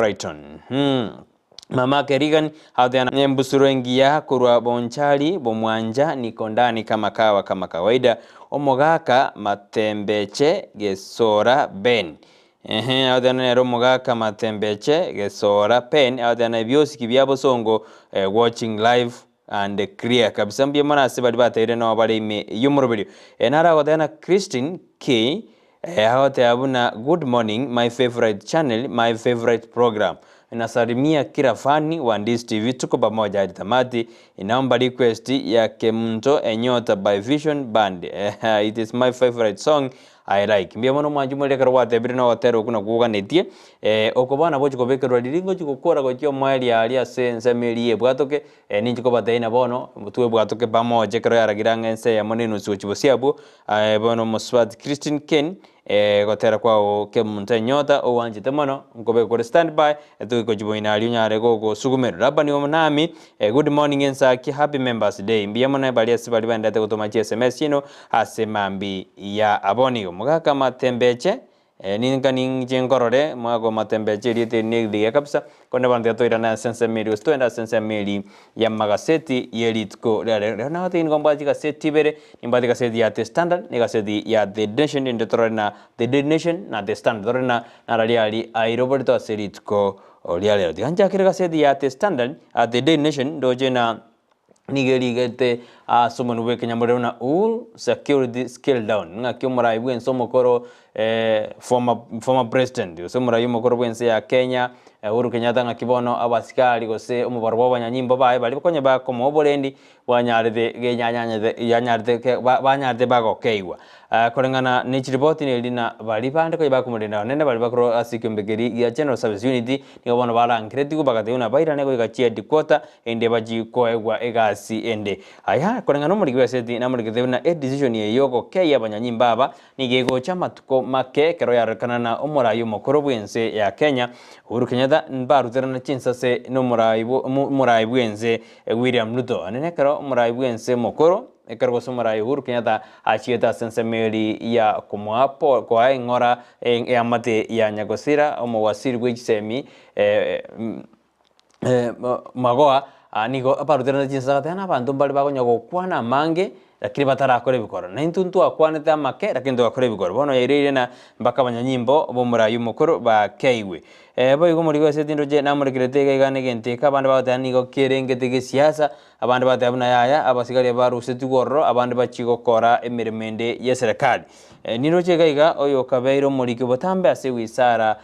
Brighton. Mama Kerigan hadhiana nyembusurengia kurwa bonchali bomwanja niko ndani kama kawa kama kawaida omogaka matembeche gesora ben hadhiana nero omogaka matembeche gesora pen hadhiana byosi kibyabo songo watching live and clear kabisa mbye mwana asibali batere no bali ime yumurubiri enara hadhiana Christine K hawote abuna good morning my favorite channel my favorite program. Nasalimia kila fani wa Ndizi TV, tuko pamoja hadi tamati. Inaomba request ya Kemto Enyota by Vision Band. It is my favorite song I like. Mbia mono mwanjumu leka rwate birina watero kuna kuga netie. Okobana bochi kobekero liringo chikukora gochio mwali alia sense melie bwatoke ninchi kobateina bono tuwe bwatoke pamoja kero yaragiranga ense ya moneno suchibosiabu bono Moswat Christine Ken gotera kwao Kemto Enyota owanjite mono ngobe ko standby tuko jiboina aliunyare gogo sugumero rabani omunami good morning Ensakia happy members day mbia mona bali asibali bandate kutomachi SMS ino asemambi ya aboni mugaka matembeche ninga ninjengorore mwago matembeche rite negdiga kabisa kone bande to irana sense meri sto enda sense meri ya magaseti yelitko na hata ingombaji gaseti bere imbadi gaseti ya the standard ni gaseti ya the nation in the torena the nation na the standard torena na raliali ai roberto aseritko oliale dihanja kire gaseti ya the standard at the nation doje na nigeri gete someone we kenyamure na all security scale down ngakyo murai bwen somo koro former president so murai mukoro bwense ya Kenya Uhuru Kenyatta ngakibono abasikali gose umubarwa banyanyimbo bae bali konye ba komo bolendi wanyaride yanyaride banyaride bago keiwa korengana ni report ni lina bali bande ko bakumurina nene bali bakro asikumbegeri ya general service unity ni bono bala ankreti ku bagate una baira ne ko gachia dikota ende baji ko egwa egasi ende aya korengana muri gwaseti na muri gete na decision ye yoko keiya banyanyimba aba ni gego chama tuko make kero yarekana na umurayo mukoro bwense ya Kenya Uhuru Kenyatta mbaruterana chinsase no murai bwense William Ruto anene kero murai bwense mukoro ekero murai Uhuru Kenyatta achieta sense meri ya kumwapo kwa ngora ya mate ya nyagosira omowasiri gwisemi magoa nigo aparuterana chinsase tena abantu bali bagonyago kwana mange lakini batarakore bikora na intuntu akwanete amake lakini ndakore bikora bono yerire na mbaka banyanyimbo bo murayu mukuru ba keiwe bo igo muri gwese tindo je namurekirete gaigane genteka abandi batani go kerengete ge siasa abandi batabuna yaya abasigari baruse tigorro abandi bachigokora emiremende ya serikali nino je gaiga oyo kabeiro muri kibotambe ase wisara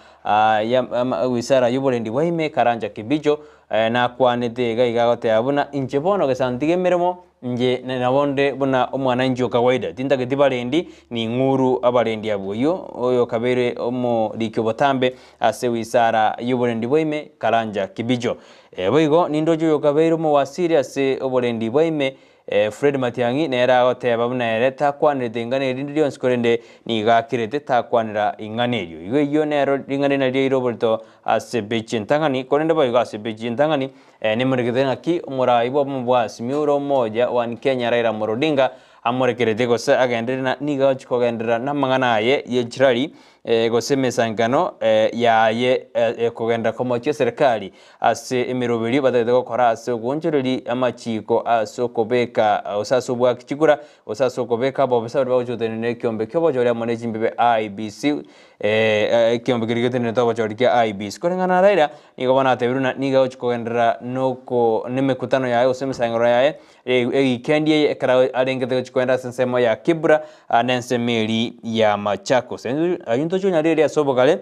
ya wisara yubolendi waime karanja kibijo na kwanete gaiga gote abuna inche bono gesantige miremo nje nabonde buna omwana injo kawaida tinda getibalendi ni nguru abalendi abuyo oyo kabere omo likyobotambe ase wisara yubolendi boime karanja kibijo boigo nindojo yo kabere mo wasiri ase obolendi boime Fred Matiangi nera goteba buna ereta kwanete ngane rindi onskorende ni gakirete takwanira inganerio iyo nero ingane na ri Roberto ase bechintangani konende boigo ase bechintangani ni murekete ki umurai bo mubwasi miuro moja wa Kenya Raila Odinga amurekerete gose agendera niga chikogendera namangana ye yechirari gose mesangano yaye kugenda komochye serikali ase emirobiri batete gukora ase gonjereri amachiko ase kobeka osaso bwa kichigura osaso kobeka bo besabiri bagochotenene kyombe kyobojore amoneji mbebe IBC kyombe kirigete tobo chorikia IBC korengana Raila nigo bana tebiruna niga chikogendera noko nemekutano yaye ose mesangano yaye weekend ekara arengete chikwenda sensemo ya Kibra anense meri ya Machakos ayunto chunyari ya sobogale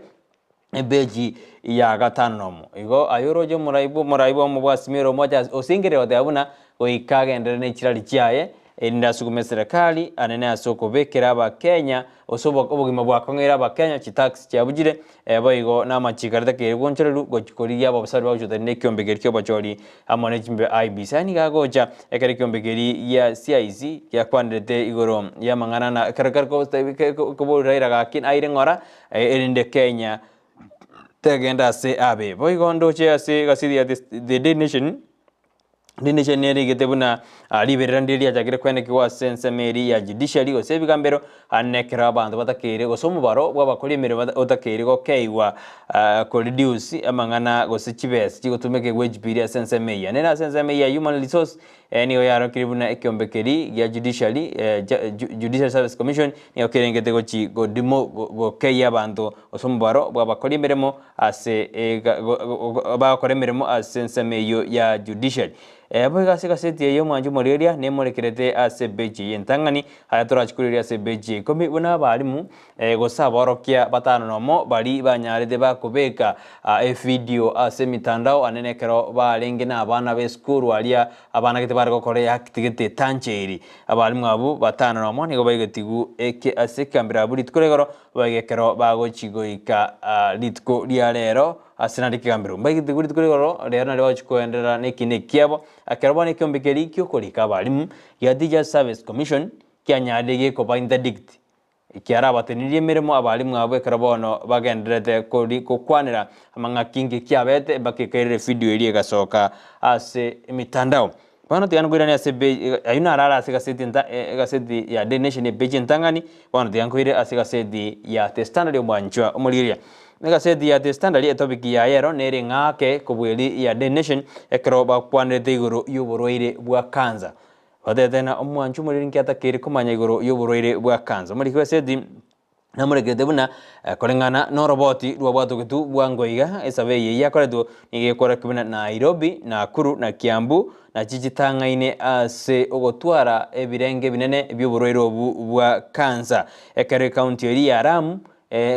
beji ya gatanomo igo ayoroje muraibo mubwasimiro moja osingire odabuna oikagende ne kirali cyaye enda sugume serikali anene asoko bekera ba Kenya osobo obugima bwa kongera ba Kenya chitax cyabugire boigo namachikarita ke goncheru gochikoriya babasari bajuta ne kyombegeri kyo bachori amone chimbe IBC ani gagoja ekere kyombegeri ya CIC ya kwandete igoro ya mangana na karkarko ko borira gakin aire ngora erinde Kenya tegenda se abe boigo ndoche ase gasidi ya the nation ndine cheneri getebuna liberandiri yajagire kwene kiwa sense meri ya judiciary go sebi gambero anekera abantu batakere go somu baro bwabakora emirimo otakere go keiwa ko reduce amangana go sichibes kigo tumeke wejibiri sense meya nena sense meya human resource niyo yaro kiribuna ekyombekeri ya judiciary judicial service commission niyo kerengete go chi go dimo go keiya abantu osomu baro bwabakora emirimo ase bakora emirimo sense meyo ya judiciary abo gaseti yo mwanju moreria ne morekerete ase beji entangani ayatora chikureria ase beji komi buna barimu gosaborokia batano nomo bari banyarede bakubeka video ase mitandao anenekero barenge na abana be school alia abana gete bari gokore activity tancheri abarimu abo batano nomo nigo bagetigu eke ase kambira buri tkuregoro bagekero bagochigoika litko lia lero asinari kigambiro mbagite kuri tkuregoro rero nari bachikoendera nekine kiabo akerabone kyombekeri kyo kolika abarimu ya Digital Service Commission kyanyadege ko interdict ikiara batenirie mirimo abarimu abo ekarabono bagenderete kuri kokwanira amanga kingi kyabete bakekere video iri gasoka ase mitandao bano tiano kwirani ase ayuna arara ase gaseti ya The Nation page ntangani bano tiano kwire ase gaseti ya The Standard omwanchwa omuriria megaseti ya The Standard etobiki ya yero nere ngake kubweli ya The Nation ekroba kwanete iguru yuburoire bwa kanza badetena omwanchu muri nkyata kiri kumanya iguru yuburoire bwa kanza muri kweseti namuregete buna kolengana no roboti rwabwato gitu bwangoiga esabe yakoredo nigekora kubina Nairobi Nakuru na Kiambu na chichitangaine ase ogotwara ebirenge binene by'uburoire obu bwa kanza ekere county ya Lamu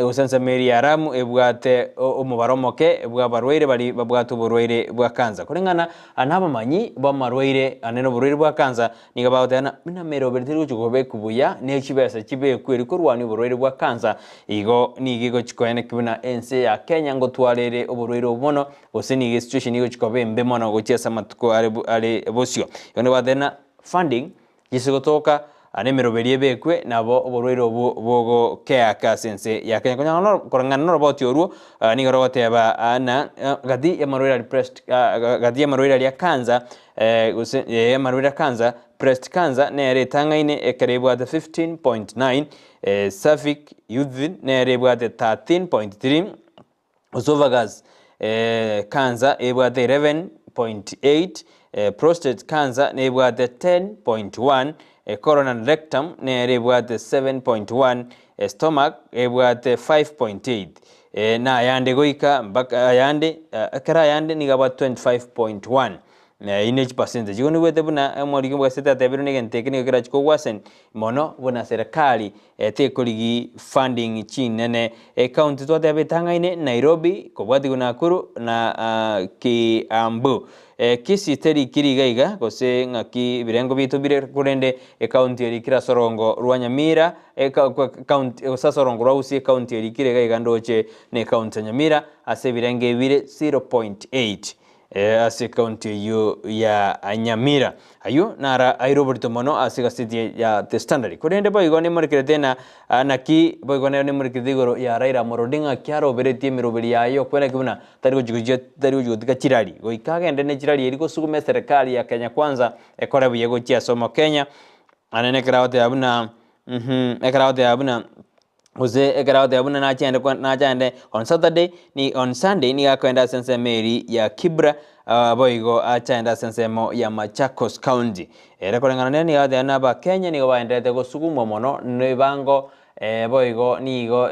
usense meri ya Lamu ebwate omubaromoke bwa barwaire bali babwatu burwaire bwa kanza kulingana anabamanyi bamarwaire aneno burwaire bwa kanza nigabawotana mina mero bertiri kugobe kubuya nechibesa chibe kweri kurwani burwaire bwa kanza igo nigigo chikoene kibuna ense ya Kenya ngo twarere oburwaire obumono oseni situation igo chikobe mbemono gochesa matuko ale bosio yone badena funding gisigotoka anemero beriebekwe nabo oborwero bogo keaka sense ya Kenya konya korangana no roboti oruo ni robote aba ana gadi ya marwera depressed gadi ya marwera ya kanza ya marwera kanza breast cancer nere tangaine ekerebu at 15.9 Suffolk youth nere bu at 13.3 esophagus cancer ebu at 11.8 prostate cancer nebu at 10.1 coronary rectum nebu at 7.1 stomach ebu at 5.8 na yande goika mbaka yande akara yande nigaba 25.1 inech percentage goni wete buna mwalimu bwa seta tabiro nige tekini kira chiko wasen mono buna serikali te koligi funding chinene county to tabe tangaine Nairobi kobwati kuna Nakuru na Kiambu Kisii teri kirigaiga gose ngaki birengo bitu bire kurende county eri kira sorongo rwa Nyamira county sasorongo rwa Gusii county eri kirigaiga ndoche ne county Nyamira ase birenge bire 0.8 ase county ya Nyamira ayo nara aeroborto mono ase city ya The Standard kurende boygo ne murikirete na naki boygo ne murikirete goro ya Raila Morodinga kyaro bereti miroberi yayo kwena kibuna tarigo jugutika chirali goikagende ne chirali eriko sugume serikali ya Kenya kwanza ekora biyego chia somo Kenya anene kraote abuna ekraote abuna Oze ekaraude abuna na chande on Sunday ni akwenda sense meri ya Kibra boigo achanda sense mo ya Machakos County rekolengana ni ade na ba Kenya ni waendete go sugumo mono nebango boigo nigo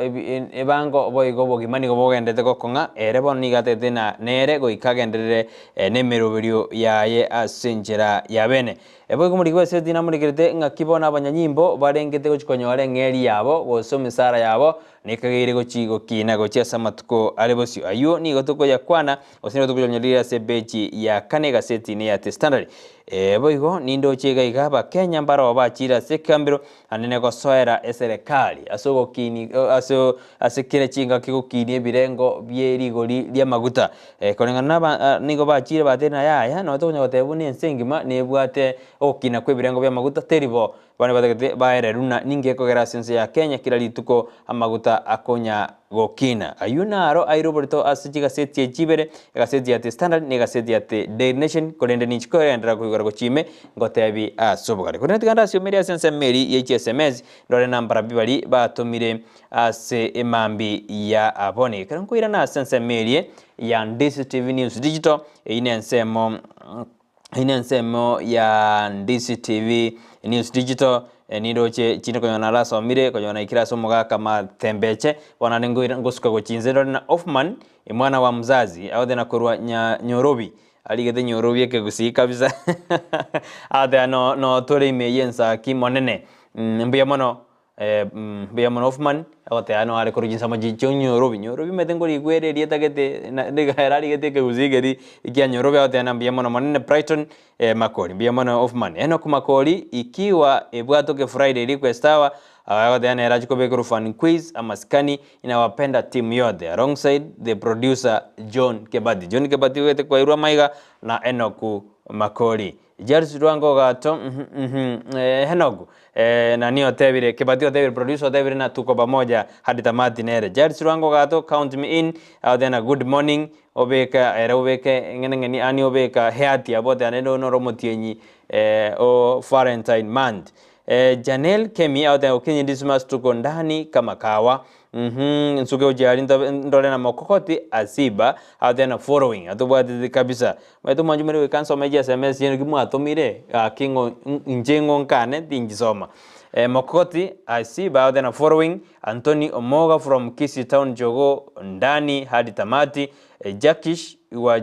ebango boigo bogimani go bogendete go konga erebon ni gatete na nere go ikagenderere nemeroberio yaye asenjera ya bene boigo muri gwese dina muri girete ngakibona abanyanyimbo barengete go chikonyore ngeri yabo goso misara yabo nikagire go chigo kina go chesa matuko alebosio ayo ni go toko ya kwana osino toko nyarira sebechi ya kane gaseti ne ya The Standard boigo nindo chega igaba Kenya mbaro bachira sekambiro anene go soera eserikali asogo kini asekire chinga kiko kini birengo bieri goli lia maguta konengana nigo bachira batena ya no to nyote buni ensengima nebwate okina kwe birengo bya maguta teribo bane bategete baere runa ninge kogera sense ya Kenya kira rituko amaguta akonya gokina ayuna aro airoborto asiji gaseti ejibere gaseti ya The Standard ne gaseti ya The Daily Nation kolende nichiko endera kugora gochime ngotebi asobogare kone tiganda sio media sense meri ya SMS ndore nambara bibali batumire ase emambi ya abone kankuira na sense meri ya Ndizi TV News Digital inensemo ya Ndizi TV News Digital niroche chino konyona la somire konyona ikira somo gaka matembeche wana ngosuka gochinzero na Offman mwana wa mzazi au na kurwa nyorobi aligete nyorobi ke Gusii kabisa ade no tore ime Ensakia monene mbia mono Offman ote ano ale korujin sama jicho nyorobi metengo ligwere rieta gete de gairali gete ke Gusii geri ikia nyorobi ote ana mbia mono monene Brighton Makori mbia mono Offman eno Makori ikiwa ebwato ke Friday request hour ote ana erajiko bekuru fan quiz amaskani inawapenda team yote alongside the producer John Kebati wete kwa irwa maiga na Enoku Makori Jers Rwango gato Henogu na niyo tebire Kebati tebire producer tebire na tuko pamoja hadi tamati nere Jers Rwango gato count me in then a good morning obeka era obeke ngene ani obeka heati abote anendo no romotienyi o Valentine month Janel Kemi out there Kenya Dismas tuko ndani kama kawa nsuke ujali ndole na mokokoti asiba out there na following atubwati kabisa mwetu manjumere wekanso meji SMS yenu kimu atomire kingo njengo nkane tingisoma mokokoti asiba out there na following Anthony Omoga from Kisii town jogo ndani hadi tamati Jackish wa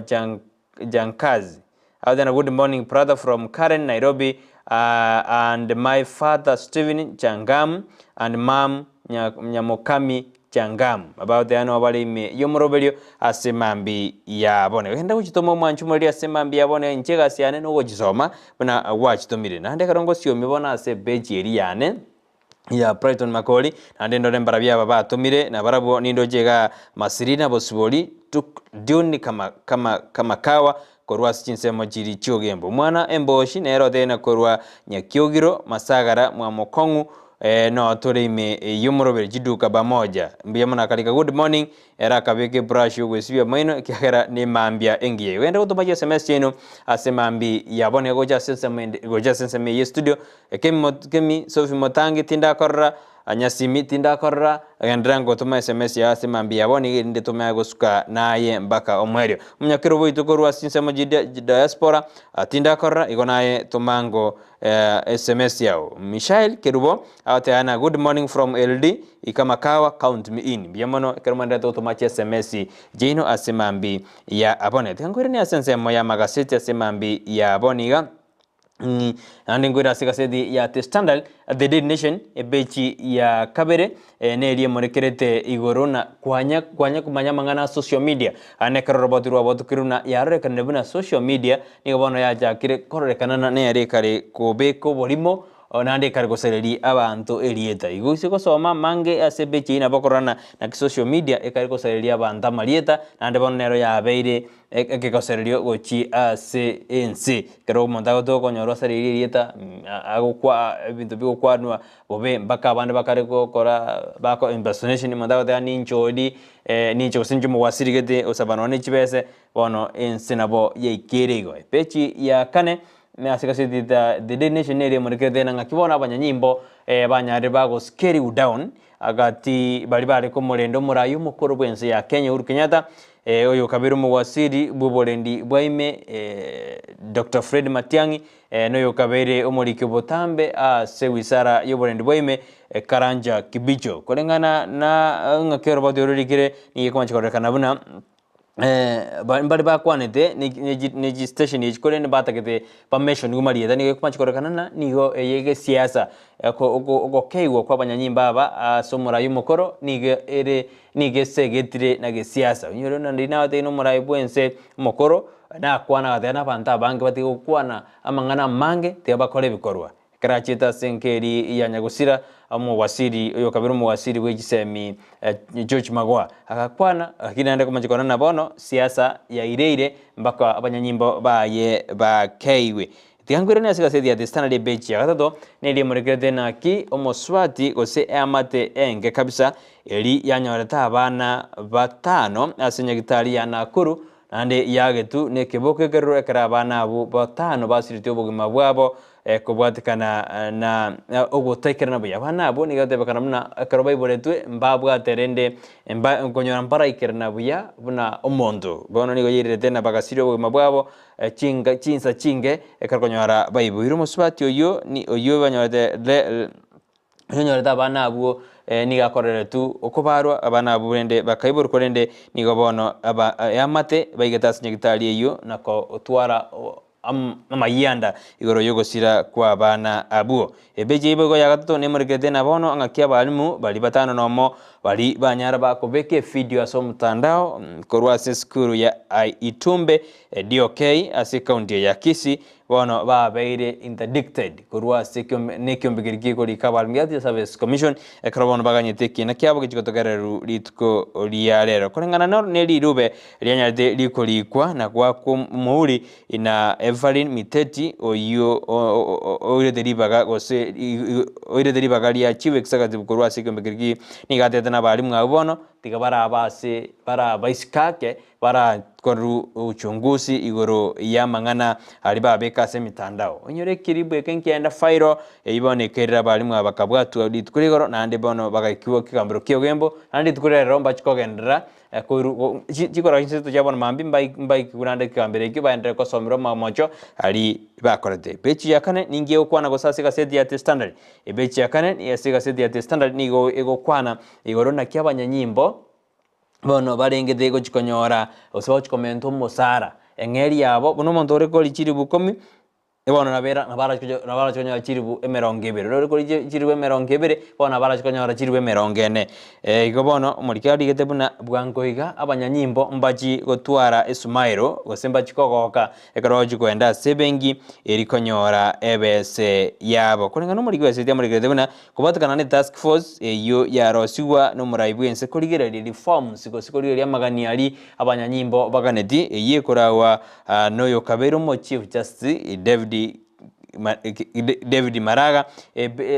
Jankazi out there good morning brother from Karen Nairobi and my father Stephen Changam and mom Nyamokami Changam about the ano bali me yomorobelio asemambi ya bone wenda uchitomo mwanchumuri asemambi ya bone nchega siane no wojisoma bana watch to mire na ndeka rongo sio mibona ase beji eriane ya Brighton Makori na ndendo nembara bya baba tumire na barabo nindo jega masirina bosuboli tuk dioni kama kawa korwa sinsemo jiri chogembo mwana emboshi nero dena korwa nyakyogiro masagara mwa mokongu no tore ime yumorobere jiduka bamoja mbiyamana kalika good morning era kabeke brush ugwesibya maino kyahera ni mambya engiye wenda utomaje SMS yenu asemambi yabone goja sense me studio kemi Sophie Motangi tinda korra anyasimi tinda korra agandrango tuma SMS ya asemambi yabone inde tuma gosuka naye mbaka omwerio munyakiro boito korwa sinsemo diaspora tinda korra igonaye tumango SMS yao Michael Kerubo ateana good morning from LD ikamakawa count me in biamono kerumanda to tomache SMS jino asemambi ya abone tangwire ni asense moya magaseti asemambi ya aboniga andingwira sigasedi ya The Standard The Daily Nation ebechi ya kabere nelie morekerete igorona kwanya kumanya mangana social media anekaro robotirwa botukiruna yareka nebuna social media nigobono ya jakire kororekana ne yarekare kobeko bolimo onande kargosereri abantu elieta igusi gosoma mange asebechi na bokorana na social media ekargosereri abantu malieta nande bonero ya beire ekegosererio gochi ANC kero mondago to konyoro sereri elieta agukwa ebintu bigokwanwa bobe mbaka abande bakareko kora bako impersonation mondago de ninchodi nincho sinjo mwasirigete osabanone chibese bono ensenabo yeikerigo pechi ya kane me asikasiti The Daily Nation ere morekete na ngakibona abanyanyimbo banyare bago scary down agati bali ko molendo murayo mukoro bwense ya Kenya Uhuru Kenyatta oyo kabiru mu wasiri bubolendi bwaime Dr. Fred Matiang'i noyo kabere omolike botambe se wisara yobolendi bwaime Karanja Kibicho kolengana na ngakero badorikire ni komanchikorekana buna bari bakwanete ni station yikore ne batakete permission gumariye ni kumachikorana na nigo yege siasa ko keiwo kwa banyanyimba aba somora yumukoro nige segetire na ge siasa nyoro na ndina te no morai bwense mukoro na kwana gatena banta bange bati kwana amangana mange te bakore bikorwa Karachita senkeri ya Nyagusira amu wasiri oyo kabiru mu wasiri wegisemi George Magwa akakwana akinande kumajikona na bono siasa ya ireire mbaka abanyanyimbo baye ba keiwe Tiangwira ni asika ya The Standard page ya gatatu neli murekerete naki omoswati gose amate enge kabisa eri yanyoreta abana batano ase nyagitari ya Nakuru nande yagetu ne keboke kerro ekara abana abo batano basirite obugima bwabo kubwatikana na ogotekerana buya abana abo nigatebekana muna ekaro baiboretwe mbabwaterende nkonyora mpara ikerana buya buna omonto bono nigo yirete na bagasiri obugima bwabo chinsa chinge ekarkonyora baibo iro muswati oyo ni oyo banyorete nyoreta abana abo nigakorere tu okubarwa abana abo rende bakaibor korende nigo bono yamate baigetas nyagitari eyo nako otwara amayanda igoro yogosira kwa abana abo ebeje ibego ya gatatu nemuregete na bono ngakia balimu bali batano nomo bali banyara bakobeke video aso mtandao korwa skuru ya Itumbe DOK ase county ya Kisii bono babeire interdicted korwa nekiombegeriki kuri kabalmiati service commission ekrobon baganyete kina kyabo gikotogeraru litko liarero korengana no nelirube lyanyade likolikwa na kwa kumuri ina Evelyn Miteti oyo oire derivaga gose oire derivaga ya chief executive korwa sekiombegeriki nigatete na bali mwabono tigabara abase para baiskake para koru uchunguzi igoro ya mangana ali babeka se mitandao onyore kiribu ekenkienda fairo ibone kerera bali mwa bakabwatu aditkurigoro nande bono bagakiwo kikambiro kyogembo nande tukurera mba chikogendera koru chikora kinseto jabona mambi mbai kurande kikambire kyo baende ko somero mamocho ali bakorete pechi yakane ningiye okwana gosase gaseti ya The Standard ebechi yakane ni yasiga seti ya The Standard nigo ego kwana igoro na kyabanyanyimbo bono barengete go chikonyora osaba chikomento musara engeri yabo bono muntu ore koli chiri bukomi ebono nabara chikonyora chiri bu emerongibere ore koli chiri bu emerongibere bono nabara chikonyora chiri bu emerongene igo bono omurikari gete buna bwankoiga abanyanyimbo mbachi gotwara esumairo gosemba chikogoka ekaro chikwenda sebengi erikonyora ebese yabo kulingana muri gwese tya muri gete buna kubatakana ne task force eyo yarosiwa no muraibwense kuligereri reforms gosikolirya magani ali abanyanyimbo baganeti eye korawa noyo kabero mo chief justice David Maraga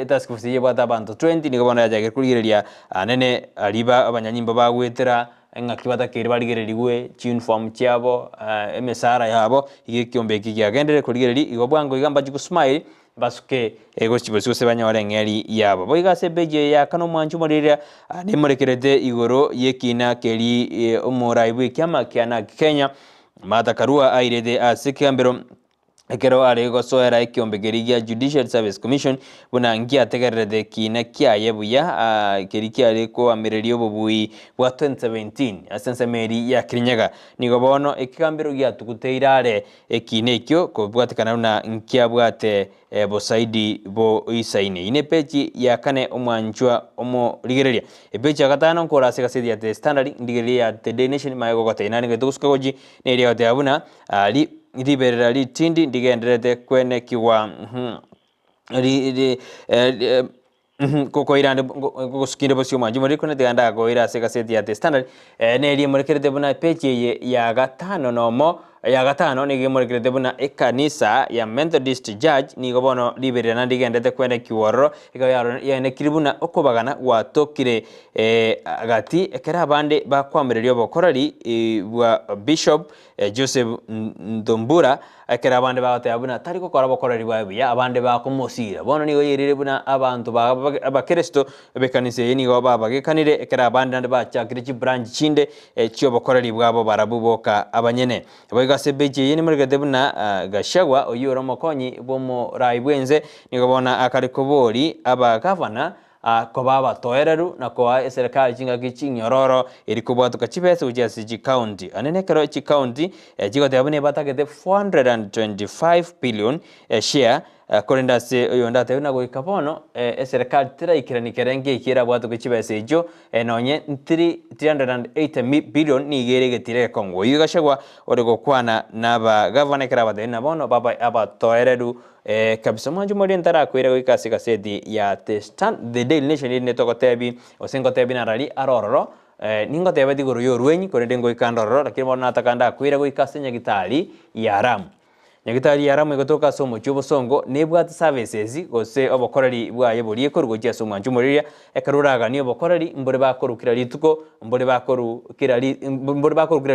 task force ye bata bantu 20 nigobona yaje kuligerya nene aliba abanyanyimbo bagwetera ngakibata kiri baligereriwe uniform cyabo emesara yabo igikyombe kiyagendere kuligereri igobwango igamba jikusmile basuke ego chibosi se banyore ngeri yabo boigase beje ya kano mwanju morira nemurekerete igoro yekina keri omuraibu kyama kyana Kenya mata karua airede asikambero ekero arego soera ekiombegerigia Judicial Service Commission buna ngia tegerede kina kyaye buya keriki areko amererio bubui bwa 2017 asense meri ya Kirinyaga nigo bono ekikambero gya tukuteirare ekine ekyo ko bwatikana na nkia bwate bosaidi bo isaine ine peji ya kane omwanjwa omo ligereria epeji ya gatano nkora sekasedi ya The Standard ndigereria ya The Nation maego gotaina ngetukuskogoji neria gote abuna ali iriberera litindi ndigenderete kwene kiwa kokoirande gusukire bosyo mwanju muri kone teganda goira sekasedi ya The Standard neri murekerete buna peji ya gatano nomo ya gatano nigi murekerete buna ekanisa ya Methodist Church nigo bono liberera nandi gendete kwene kiworo ya kiribuna okobagana watokire agati ekera abande bakwamererio bokorari bwa Bishop Joseph Ndombura ekera abande bagate abuna tari kokora bokorari bwa ya abande bakomosira bono nigo yirire buna abantu abakristo bekanise nigo babagekanire ekera abande nandi bachakire chi branch chinde cyo bokorari bwabo barabuboka abanyene boigase beje yeni muregede buna gashagwa oyoro mokonyi bomo raibwenze nigo bona akari kobori aba governor ko baba toereru na ko serikali chinga kichinyororo eri kubwatuka chibese ujasi county anene kero chi county jigo tabune batagete 425 billion share korenda se yonda tena go ikabono serikali tira ikirani kerenge ikira bwatuka chibese ejo nonye 308 billion ni gerege tire kongo yugashagwa orego kwana naba governor kera badena bono baba aba toereru kabisa mwanju muri ntara kwira wikasi kaseti ya The Daily Nation ni tokotebi osengotebi narali arororo ningotebi digoro yorwenyi korende ngo ikandororo lakini bona atakanda kwira wikasi nyagitali ya ram nyagitari yaramu igotoka somo cy'obosongo nebwati services gose obokoreri bwaye buriye korugokia somo anjumuriria ekaruraga ni obokoreri mbore bakorukira rituko mbore bakorukira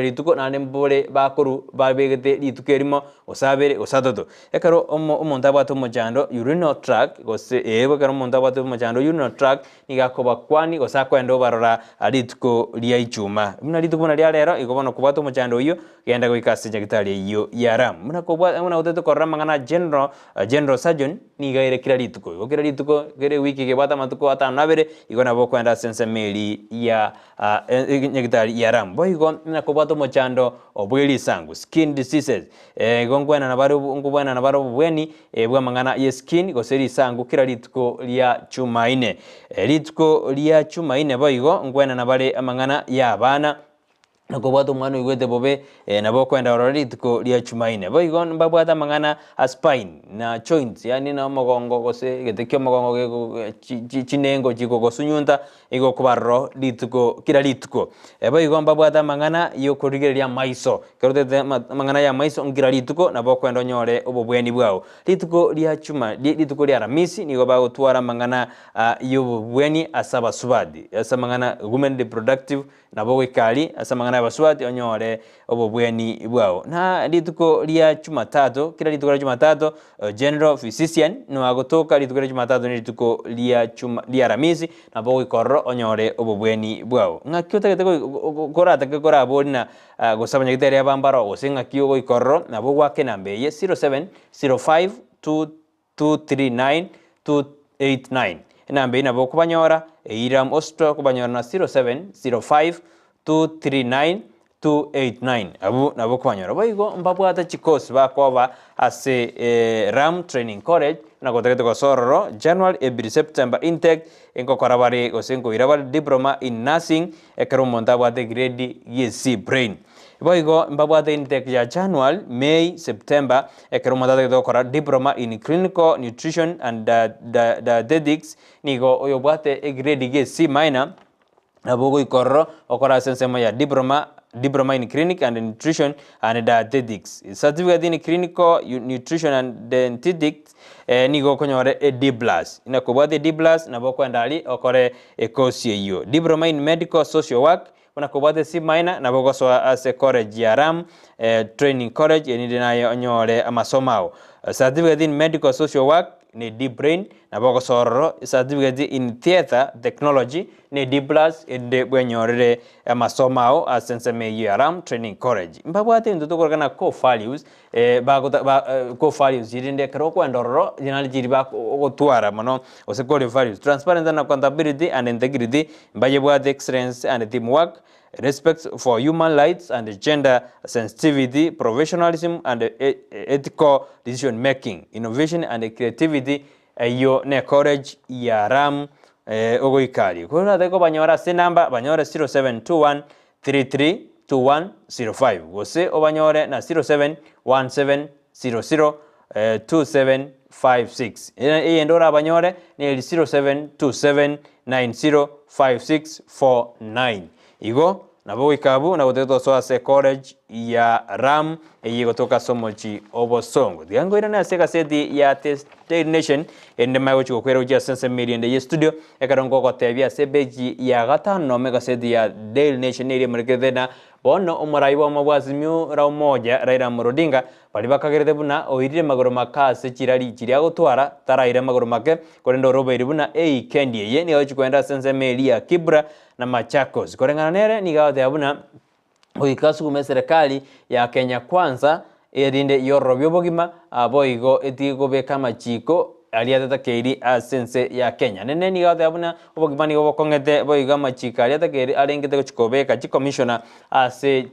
rituko nane mbore bakoru babegete rituko erimo osabere osatoto ekaro omonta bwato mojando urinal tract gose ebo karo omonta bwato mojando urinal tract nigakoba kwani gosa kwenda barora rituko ria ichuma muna rituko na ria rero igobona kubwato mojando iyo genda goikase nyagitari iyo yaram muna kubwa muna uteto korra mangana general surgeon nigaire kira rituko gere wiki gebata matuko atano abere igona bo kwenda sense meli ya nyagitari yaram boigo na kubwato mojando obweli sangu skin diseases gongwana na baro ngubwana na baro bweni bwa mangana ye skin goseri sangu kira rituko ria chumaine rituko ria chumaine boigo ngwana na bare amangana ya bana nakobwato mwana igwete bobe nabo kwenda rituko ria chumaine boigo mbabwata mangana spine na joints yani na mogongo gose getekyo mogongo chinengo chiko gosunyunta igo kubarro rituko kira rituko boigo mbabwata mangana yo korigeria maiso kerotete mangana ya maiso ngira rituko nabo kwenda nyore obobweni bwao rituko ria chuma rituko ria ramisi nigo bagotwara mangana yo bobweni asaba subadi asa mangana women reproductive nabo wikali asa mangana baswati onyore obobweni bwao na rituko ria Jumatatu kila rituko ria Jumatatu general physician no agotoka rituko ria Jumatatu ni rituko ria Ramisi nabo wikorro onyore obobweni bwao ngakyotegete korata kora bona gosabanya giteri abambaro osenga kiyo goikorro nabo gwake nambeye 07052239 nambe nabo kubanyora iram ostro kubanyora na 0705239289 abu nabo kubanyora boigo mbabwata chikosi bakoba ase ram training college nagotegete gosororo January April September intake enkokora bare gosengo irabal diploma in nursing ekero monta bwate grade Gusii brain boigo mbabwate intake ya January May September ekero monta gokora diploma in clinical nutrition and dietetics nigo oyobwate grade Gusii minor nabogo ikorro okora sensema ya diploma in clinic and nutrition and dietetics certificate in clinical nutrition and dietetics nigo konyore D+ inakobwate D+ nabo kwandali okore course hiyo diploma in medical social work unakobwate C minor nabo goso ase college ya Ram training college enide nayo onyore amasomao certificate in medical social work ni D brain nabo gosororo certificate in theater technology ni D+ ende bwenyorere amasomao asenseme ya Ram training college mbabwate ndoto korana core values core values irinde kroko ndororo jinali jiriba gotwara mono ose core values transparency and accountability and integrity mbaye bwate excellence and teamwork respect for human rights and gender sensitivity professionalism and ethical decision making innovation and creativity yo ne college ya Ram ogoikari kuna deko banyora se number banyora 0721332105 gose obanyore na 0717002756 eyendora banyore ni 0727905649 igo nabo ikabu na goteto so ase college ya Ram eyigotoka somochi obosongo diango ira na seka seti ya Daily Nation ende mayo chiko kwera uja sense media ende studio ekarongo gotebia sebeji ya gatano mega seti ya Daily Nation iri mrekethena bono omuraibo mabwazimyo ra umoja Raila Odinga bali bakagerete buna oirire magoro makase kirari kiria gutwara taraire magoro make korendo robairi buna kendi ye ni ochi kwenda sense media Kibra na Machakos korengana nere ni gaote abuna oikasu kume serikali ya Kenya Kwanza erinde yorobyo bogima aboigo etigo beka machiko aliatata keiri asense ya Kenya nene ni gaote abuna obogimani obokongete boiga machika aliatata keiri arengete chikobeka chi commissioner ase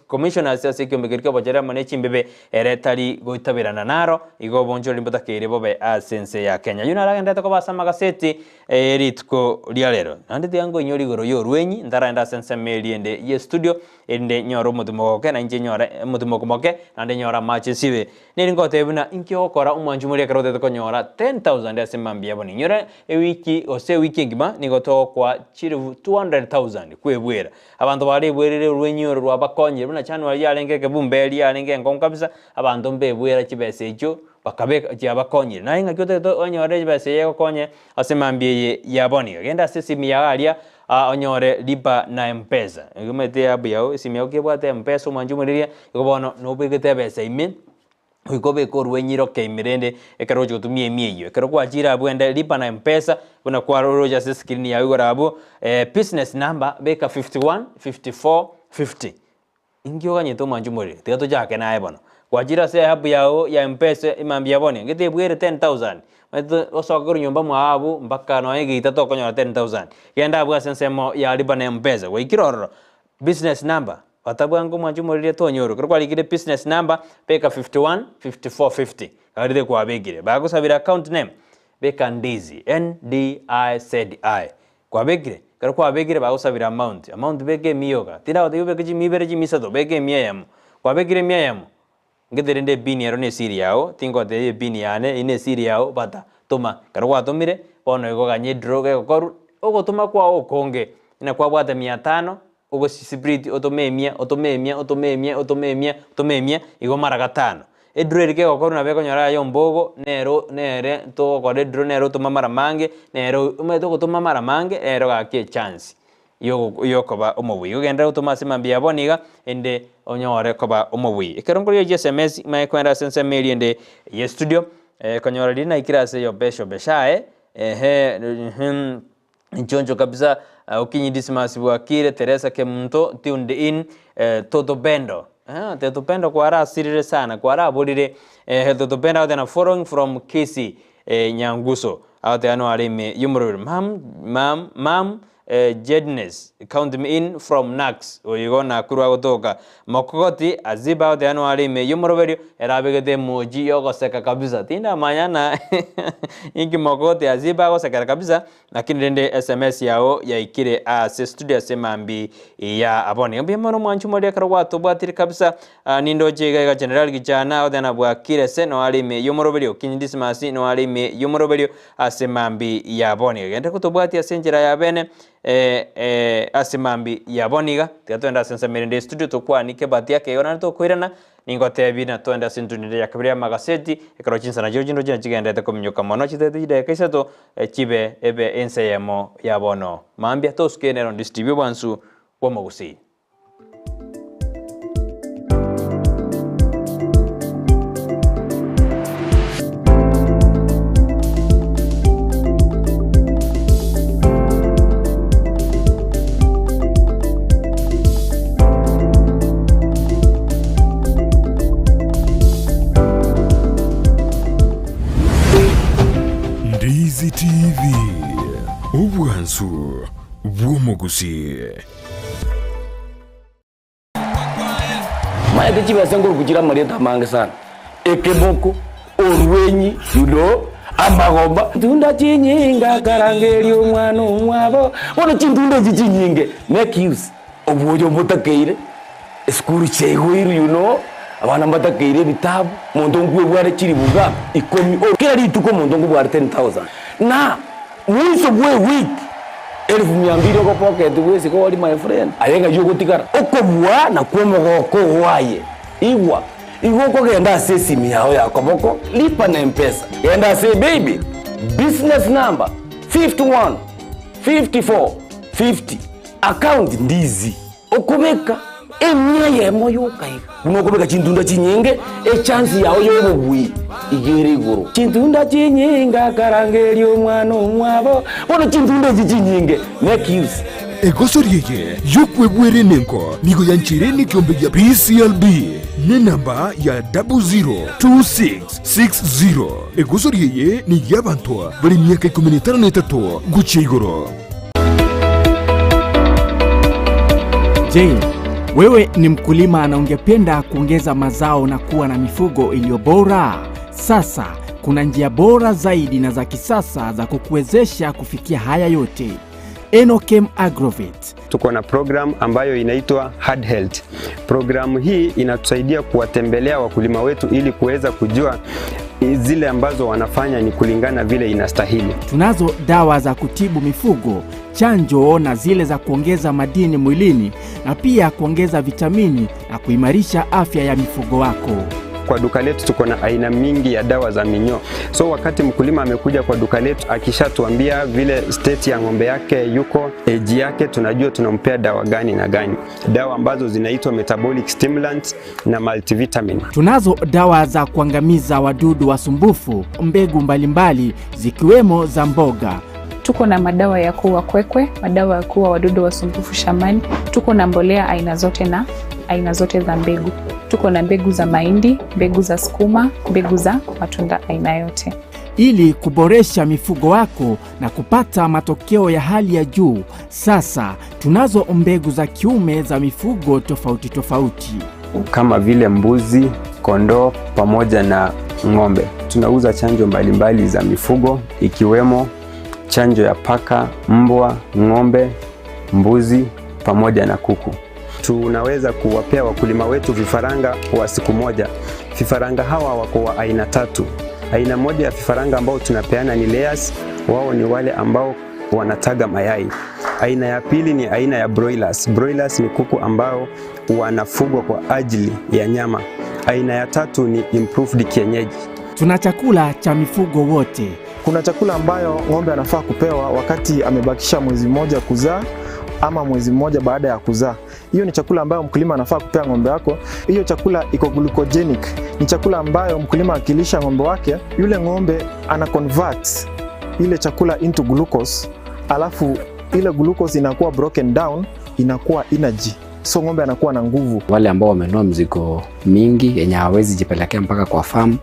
commissioner ase kyomegerika bajara mane chimbebe eretari goitabirana naro igo bonjo limbota keiri bobe asense ya Kenya yuna ragenda to kobasama gaseti eritko lialero ande yango inyori goro yorwenyi ndara enda sense meli ende ye studio ende nyoro mutumoke na inje nyora mutumoke ande nyora machi sibe neri ngote buna inkyo kora umwanju muri karote to konyora 10,000 asemambia boni nyora wiki ose wiki ngima nigoto kwa chirivu 200,000 kwebwera abantu bari bwerere rwenyoro rwa bakonye buna January yarenge kebumbeli yarenge ngom kabisa abantu mbebwera chibese echo bakabeka jabakonye na inga kyote to onyore chibese yego konye asemambie yaboni genda sisimi ya alia onyore lipa na mpesa ngumete abiyao simi yao kebwate mpesa manjumuriria igobono no bigete bese imi uikobe korwenyiro kemirende ekarojo tumie mieyo ekaro kwa jira bwende lipa na mpesa kuna kwa roja screen ya igorabo business number beka 51 54 50 ingyo ganye to manjumuri tigato jake na ebono kwa jira se habu yao ya mpesa imambia bone ngete bwere 10,000 mato osokoro nyomba mwabu mpaka no ege itato konyora 10,000 yenda bwa sensemo ya lipa na mpesa weikiroro business number watabwangu manjumuri tonyoro kwa ligire business number beka 51 54 50 karide kwa begire bagusabira account name beka Ndizi NDIZI kwa begire kwa begire bagusabira amount beke miyoga tira ote beke mibere misato beke miyam kwa begire miyam ngederende bini yaro ne siri yao tingo de bini yane ine siri yao bata toma karwa tomire bono ego ganye droge koru ogo toma kwa okonge ina kwa bwata 500 ogo sisibrit otomemia igo mara gatano edrere ke koru na beko nyara yo mbogo nere to ko edro nero toma mara mange nero umeto ko toma mara mange ero ga ke chance yo koba omobui ugenda utoma semambia boniga ende onyore koba omobui ekerongolo ye SMS mai kwenda sense meli ende ye studio konyora dina ikirase yo beshae nchonjo kabisa ukinyi dismas bwakire Teresa Kemunto tunde in Toto Bendo Toto Bendo kwa ra sirire sana kwa ra bodire Toto Bendo out and following from Kisii Nyanguso out there no alime yumro mam Jedness count me in from Nax oyigona kurwa gotoka Makori aziba out there no alime yumro video erabegete moji yogo seka kabisa tinda manyana ingi Makori aziba go seka kabisa lakini rende SMS yao ya ikire studio semambi ya abone mbi mano mwanchu modi akarwa to bwatiri kabisa nindo jega ga general gijana odana bwa kire se no alime yumro video kinyidismasi no alime yumro video asemambi ya abone gende kutobwati asenjera ya bene asemambi ya boniga tiatwenda sense merende studio to kwa nike batia ke yona to kwirana ningote bina to enda sintunire yakabria magaseti ekrochinsa na George Ndoje chigenda te komnyoka mono chitete ide kaisato chibe ebe enseyemo ya bono mambia to skenero distribute bansu wa Gusii Ndizi TV Ubwansu wa Gusii Maya kichi basengo kugira mareta mange sana ekeboko orwenyi yudo amagomba tunda chinyinga karangeri omwana omwabo ono chindunda chinyinge make use obujo mutakeire school chegwiru abana mbatakeire bitabu muntu ngwe bware chiri buga ikomi kila rituko muntu ngwe bware 10,000 na mwiso bwe week 1200 ko pocket wese ko wali my friend ayenga yugo tikara okobwa na kwomo ko waye igwa ko genda sesimi yao yakoboko lipa na mpesa genda say baby business number 51 54 50 account Ndizi okubeka emya yemo yokai unokubeka chindunda chinyenge chance yao yobobwi igere iguru chindunda chinyinga karangeri omwana omwabo ono chindunda chinyenge make use egosoriye yokwebwere nenko nigo yanchire ni kiombe ya PCLB ni namba ya 002660 egosoriye ni yabantu bari myaka 13 guche igoro. Jane, wewe ni mkulima na ungependa kuongeza mazao na kuwa na mifugo iliyo bora? Sasa kuna njia bora zaidi na za kisasa za kukuwezesha kufikia haya yote. Enokem Agrovet. Tuko na program ambayo inaitwa Hard Health. Programu hii inatusaidia kuwatembelea wakulima wetu ili kuweza kujua zile ambazo wanafanya ni kulingana vile inastahili. Tunazo dawa za kutibu mifugo, chanjo na zile za kuongeza madini mwilini na pia kuongeza vitamini na kuimarisha afya ya mifugo wako. Kwa duka letu tuko na aina mingi ya dawa za minyoo. So wakati mkulima amekuja kwa duka letu akishatuambia vile state ya ng'ombe yake yuko, age yake, tunajua tunampea dawa gani na gani. Dawa ambazo zinaitwa metabolic stimulants na multivitamin. Tunazo dawa za kuangamiza wadudu wasumbufu, mbegu mbalimbali zikiwemo za mboga. Tuko na madawa ya kuua kwekwe, madawa ya kuua wadudu wasumbufu shambani. Tuko na mbolea aina zote na aina zote za mbegu. Tuko na mbegu za mahindi, mbegu za sukuma, mbegu za matunda aina yote. Ili kuboresha mifugo wako na kupata matokeo ya hali ya juu, sasa tunazo mbegu za kiume za mifugo tofauti tofauti. Kama vile mbuzi, kondoo pamoja na ng'ombe. Tunauza chanjo mbalimbali za mifugo ikiwemo chanjo ya paka, mbwa, ng'ombe, mbuzi pamoja na kuku. Tunaweza kuwapea wakulima wetu vifaranga wa siku moja. Vifaranga hawa wako wa aina 3. Aina moja ya vifaranga ambao tunapeana ni layers, wao ni wale ambao wanataga mayai. Aina ya pili ni aina ya broilers. Broilers ni kuku ambao wanafugwa kwa ajili ya nyama. Aina ya 3 ni improved kienyeji. Tuna chakula cha mifugo wote. Kuna chakula ambayo ng'ombe anafaa kupewa wakati amebakisha mwezi mmoja kuzaa ama mwezi mmoja baada ya kuzaa. Hiyo ni chakula ambayo mkulima anafaa kupea ng'ombe wako. Hiyo chakula iko glucogenic. Ni chakula ambayo mkulima akilisha ng'ombe wake, yule ng'ombe ana convert ile chakula into glucose, alafu ile glucose inakuwa broken down, inakuwa energy. So ng'ombe anakuwa na nguvu. Wale ambao wamenunua mzigo mingi yenye hawezi jipelekea mpaka kwa farm,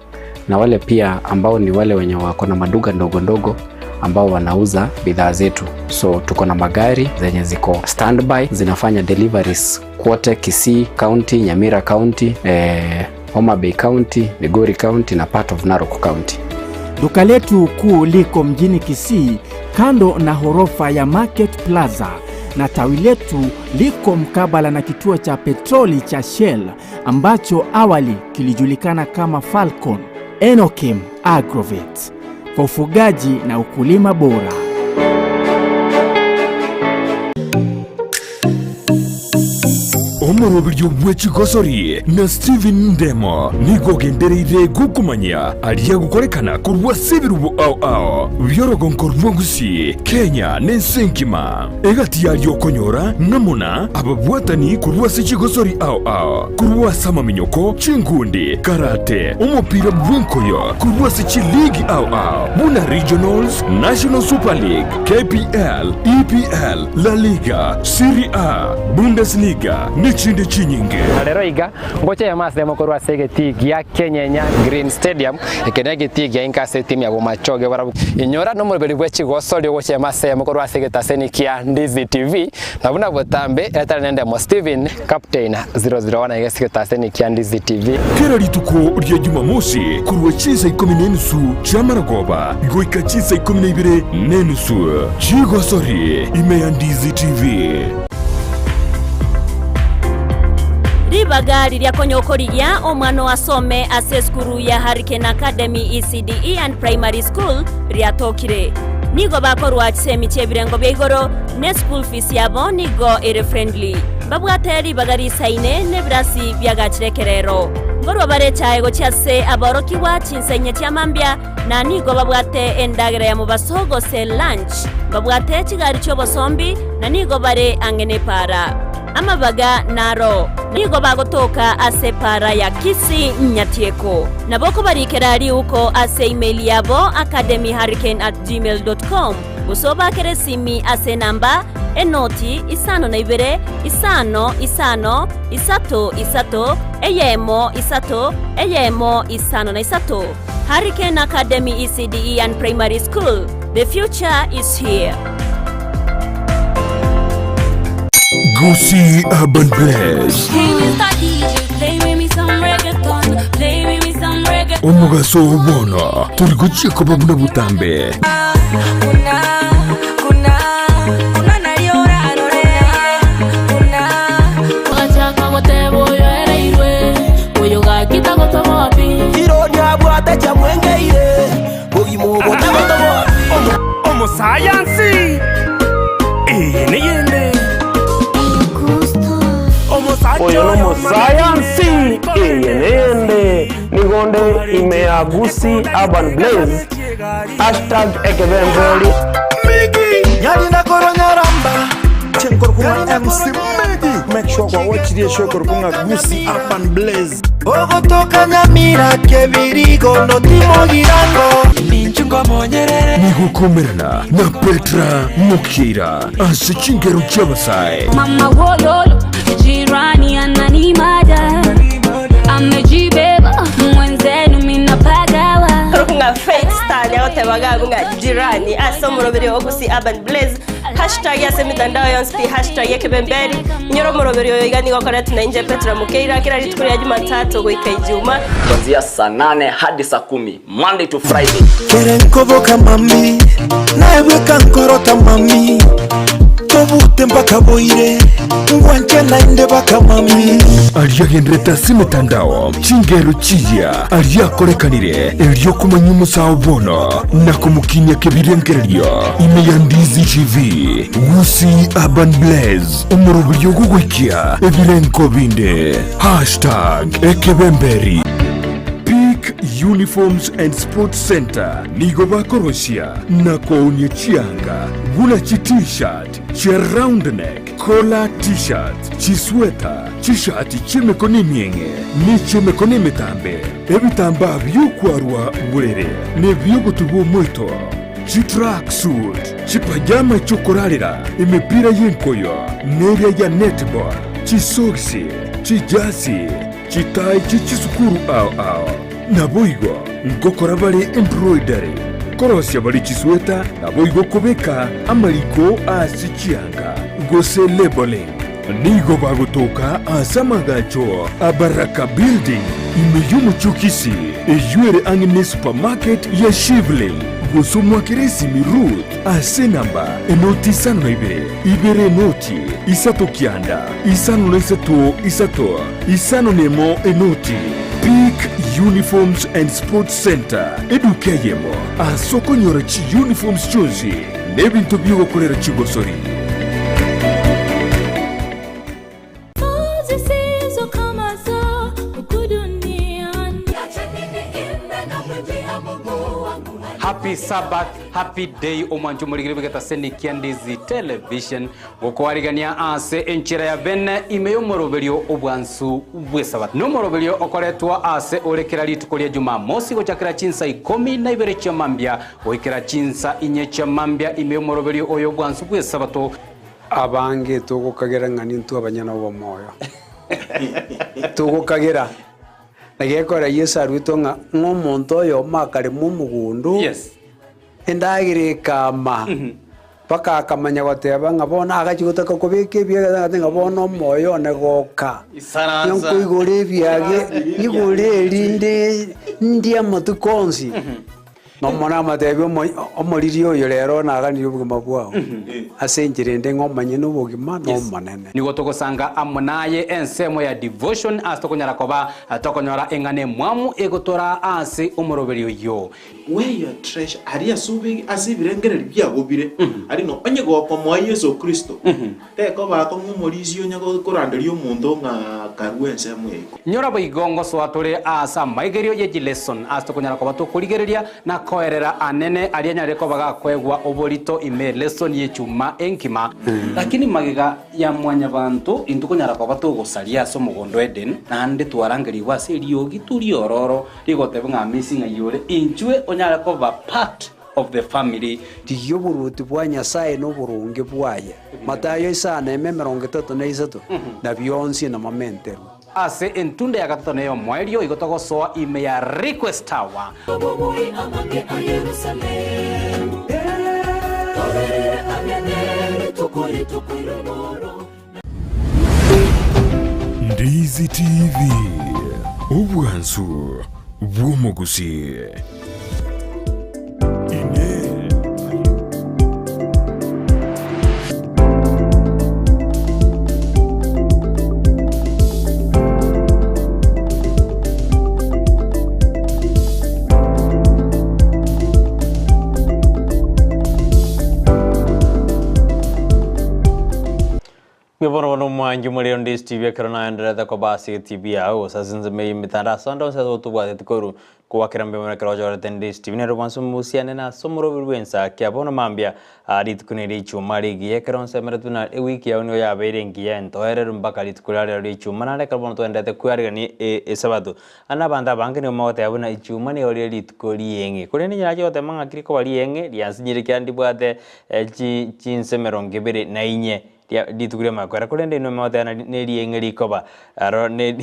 na wale pia ambao ni wale wenye wako na maduka ndogo ndogo ambao wanauza bidhaa zetu. So tuko na magari zenye ziko standby zinafanya deliveries kote Kisii County, Nyamira County, Homa Bay County, Makori County na part of Narok County. Duka letu kuu liko mjini Kisii kando na horofa ya Market Plaza, na tawi letu liko mkabala na kituo cha petroli cha Shell ambacho awali kilijulikana kama Falcon. Enokim Agrovet, kwa ufugaji na ukulima bora. Omurobiryo bw'ekigosori na Steven Ndemo nigo gendereire gukumanya aliya gukorekana kurwa sebirubu ao byorogonko rwa Gusii Kenya n'ensenkima egati yalyo konyora namuna ababwatani kurwa sekigosori ao kurwa sama minyoko chingundi karate umupira bw'enkoyo kurwa sechi league ao buna regionals, National Super League, KPL, EPL, La Liga, Serie A, Bundesliga chinde chinyinge. Lero iga ngoche ya mas demo korwa sege tigi ya Kenya Green Stadium ekenege tigi ya inka se timu ya Bomachoge warabu inyora no mulbeli bwechi gosoli ngoche ya mas ya korwa sege taseni kia Ndizi TV na buna botambe eta nende mo Steven captain 001 yesike taseni kia Ndizi TV kera lituko rya Jumamosi kurwa chisa 10 chamaragoba ngoika chisa 12 chigosori ime ya Ndizi TV. Ribagari lya konyokorigia omwana wasome ase skuru ya Hurricane Academy ECDE and Primary School ryatokire. Nigo bakorwa kisemi chebirengo by'igoro ne school fees yabo nigo ere friendly. Babwateri bagari saine ne brasi byagakirekerero. Ngorwa barecha ego cyase aborokiwa cinsenye cyamambya na nigo babwate endagera ya mubasogo se lunch. Babwate kigari cyo bosombi na nigo bare angene para. Amabaga naro nigo bagotoka ase para ya Kisii Nyatieko naboko barikera ari uko ase email yabo academyhurricane@gmail.com gusoba keresimi ase namba enoti 52 5 3 eyemo 3 eyemo 5 Hurricane Academy ECDE and Primary School. The future is here. Gusii Urban Blaze omugaso obona turi gucika babuna butambe Ironi abwate cha mwenge Omusayansi niyende Oyo n'omusayansi niyende nigonde imea Gusii Urban Blaze #ekebemberi Nyalina koronyaramba chenkorkunga MC Megi. Make sure kwa watch the show korkunga Gusii Urban Blaze. Ogotoka Nyamira kebirigo no timo girango. Ninchungo monyere. nigukomerana na Petra Mukira ase chingero cy'Abasai. Mama wololo jirani ananimada amejibeba mwenzenu minapagawa Runga fake star yote bagagunga jirani asa muroberi wo Gusii Urban Blaze #yase mitandao yonse #ekebemberi nyoro muroberi yo igani gokora tunainje Petra Mukira kila litukuri ya Jumatatu goika Ijumaa kuanzia saa 8 hadi saa 10 Monday to Friday. Kerenkoboka mami naeweka nkorota mami tobute mpaka boire ngwanje nainde baka mami aliagendreta simitandao chingero chiya aliakorekanire elio kumanya umusawo bono na kumukinya kebirengererio ime ya Ndizi TV Gusii Urban Blaze umurubiri gugwikia ebirenko binde #ekebemberi. Peak Uniforms and Sports Center nigo bakoroshia na kuonya chianga gula chi t-shirt chia round neck collar t-shirt chi sweater chi shati chimekoni mienge ni chimekoni mitambe ebitamba byukwarwa burere ne byugutubu mwito chi track suit chi pajama chokorarira imipira y'inkoyo n'ebya ya netball chi socks chi jasi chitai chichisukuru ao naboigo ngokora bali embroidery korosya bali chisweta naboigo kubeka amaliko asichianga gose labeling nigo bagutoka asamagacho abaraka building imeyumu chukisi ejuere angine supermarket ya Shivling gusumwa kiresi mirut ase namba enoti isano na ibere noti isato kianda isano na isato isano nemo enoti. Peak Uniforms and Sports Center edukeyemo asokonyora chi uniforms chonsi nebintu byogokorera chigosori. Happy Sabbath, happy day omwanju muligire bigeta Ensakia Ndizi television gukwarigania ase enchira ya bene imeyo moroberio obwansu bwesabat no moroberio okoretwa ase orekera litukolia Jumamosi gochakira chinsa 12 cha mambia goikera chinsa 4 cha mambia imeyo moroberio oyo bwansu bwesabato abange tugukagera ngani ntu abanyana bo moyo tugukagera nagekora Yesu arwitonga ngomuntu oyo makare mu mugundu yes endagire kama paka akamanya goteba ngabona agachigotaka kubika ebya ngabona moyo negoka isaranza igore byage igore linde ndia matukonsi nomona matebyo omoririo yo rero naganire ubugima bwao asenjire ngomanye n'ubugima no manene nigo togosanga amunaye ensemo ya devotion astokonyara koba atokonyora engane mwamu egotora ase umoroberio yo where your treasure aria subi asibirengere byagobire ari no onye goko mwa Yesu Kristo teko bako ngumorisi onyago koranderio omuntu nga karwense mweko nyora boigongo swatore asa maigerio ye lesson astokonyara koba to kurigereria na koerera anene alianyare ko baga kwegwa oborito ime lesson ye chuma enkima lakini magiga ya mwanya bantu intukonyara koba to gosalia so mugondo Eden nande twarangeri wase riogi turi ororo rigotebe nga missing ayore inchwe onyara ko ba part of the family diyo buruti bwa Nyasaye no burunge bwaye Matayo 6:33 na byonsi na mamentero ase entunde ya gatatu nayo mwerio igotogo soa ime ya request tower Ndizi TV ubwansu bw'Omugusii. bono mwanju muri on this TV karona ndreta ko basi TV ao sasa nzime mitanda sanda sasa tubwa tikoru kwa kirambe mwana karojo this TV ne robanso musiane na somoro bilwensa kya bono mambia rit kuneri chumari giye karon semere tuna wiki ya unyo ya bere ngiye ntoere rumbaka rit kulare ri chumana le karbono to ndete kuari ni sabado ana banda bangi ne mote abuna ichumani ori rit kori yenge kuri ni yaje ote manga kiriko bali yenge yansinyire kyandi bwate chinsemero ngebere na inye ditukure makwara kulende no mota na neri engeri koba aro ne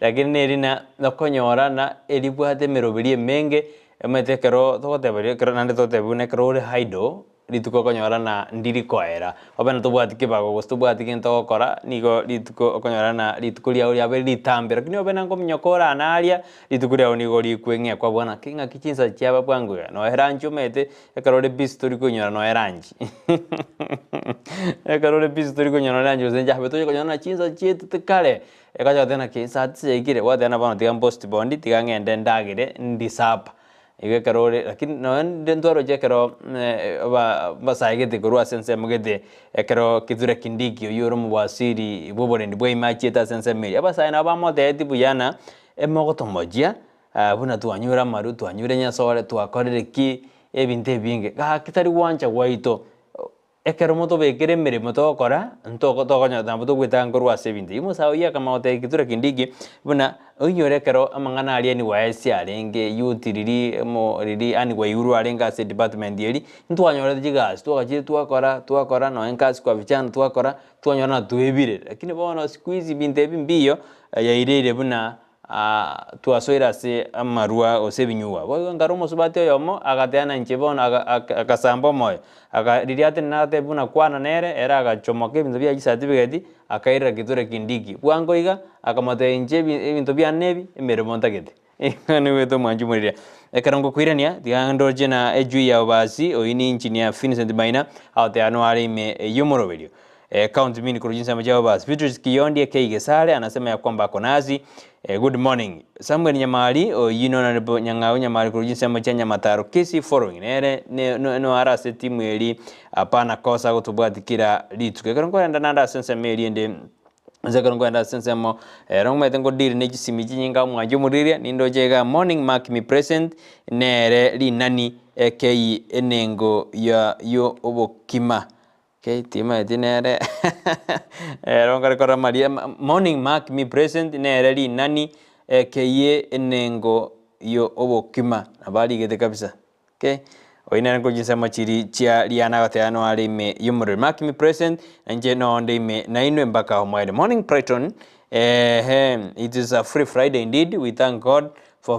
lakini neri na nakonyora na elibwate merobiri menge emetekero totebere kero nande totebune kero haido dituko konyora na ndiri koera obana tobwati kibago gostobwati kinto kora nigo dituko konyora na ditukuria uri abe litambera kini obena ngomnyokora analia ditukuria nigo likwenge kwa bwana kinga kichinsa cyaba bwangu no eranjo mete ekaro de bistori konyora no eranji ekaro de bistori konyora ranjo zenja habeto konyora na chinsa chetu tekale ekaja tena kinsa tsekire wa tena bana tiga post bondi tiga ngende ndagire ndisapa iwe karore lakini no ndentoro je kero basaige te kurwa sense mugete kero kizure kindiki yoro mubasiri bobore ndi bwe macheta sense meri abasai na bamote tibu yana emogotomojia buna tuanyura maru tuanyure nyasore tuakorere ki ebinte binge ga kitari wanja waito ekero moto bekere mere moto kora ntoko tokonya tambuto gwitangorwa 70 imusa iya kama ote kitura kindigi buna uyore kero amangana ali ni waesi alenge yutiriri mo riri ani wayuru alenga se department yeri ntwanyora jigas twaje twakora no enkasi kwa vichana twakora twanyora na tuebire lakini bona squeeze binte bimbiyo yairere buna tuasoira se amarua osebinyuwa bo ngaromo subate yomo agateana nchebona akasambo moyo akadiriate nate buna kwana nere era agachomoke bintu bya certificate akaira kiture kindiki bwango iga akamate nche bintu bya nebi emeremonta gete ni weto mwanjumurira ekarongo kwirania digando jena eju ya basi oini engineer Vincent Maina aute anuari me yumorovelio county mini kurujinsa majao basi Beatrice Kiondi Keigesale anasema ya kwamba konazi good morning Samuel Nyamari yino na nyangao Nyamari kurujinsa majanya mataro Kisii following nere no arase timu eri apana kosa gutubwatikira lituke karongo ndanda sense meri ende zakarongo enda sense mo rongme tengo diri ne gisimi nyinga mwanjo muriria nindo jega morning mark me present nere linani kei enengo ya yo obokima okay tima etinere ronga kora maria morning mark me present nere linani kei enengo yo obokima abali gete kabisa okay oina ngo jinsa machiri chia liana gateano ali me yumure mark me present nje no ndai me na inwe mpaka homwede morning Brighton it is a free Friday indeed. We thank God for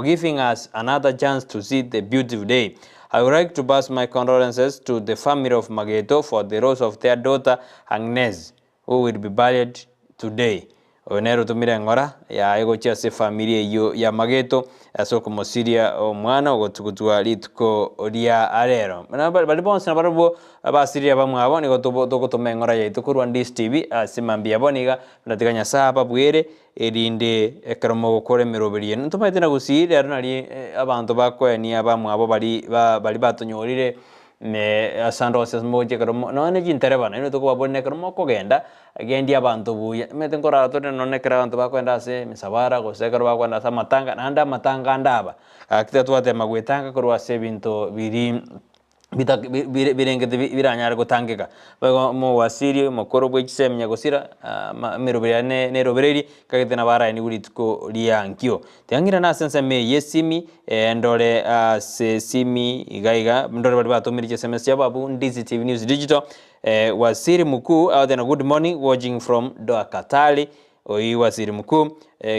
giving us another chance to see the beautiful day. I would like to pass my condolences to the family of Mageto for the loss of their daughter Agnes, who will be buried today. Onero tumira ngora ya ego chia se familia yo ya Mageto aso como Siria o mwana ogotukutua litko oria arero na bali bonse na barbo aba Siria ba mwabo ni gotobo ngora ya itukurwa Ndizi TV asimambia boniga ndatiganya sapa bwere erinde ekromo gukore meroberiye ntumaite na Gusii rero nari abantu bakwani aba mwabo bali batonyorire ne asando sesmoje kromo none jinterebana ino tuko babone kromo kogenda agendi abantu buya mete ngora to none kra abantu bakwenda se misabara gosekero bakwenda sa matanga nanda matanga ndaba akita twate magwetanga korwa se binto biri birenge biranyara gutangika bago mo wasiri mokoro bwe kisemnya gosira meroberiane ne robereri kagete na bara ni gulitko liankio tangira na sense me yesimi ndole se simi igaiga ndole bali batomiri SMS ya babu Ndizi TV News Digital wasiri mkuu out and good morning watching from Doha Katali oi wasiri mkuu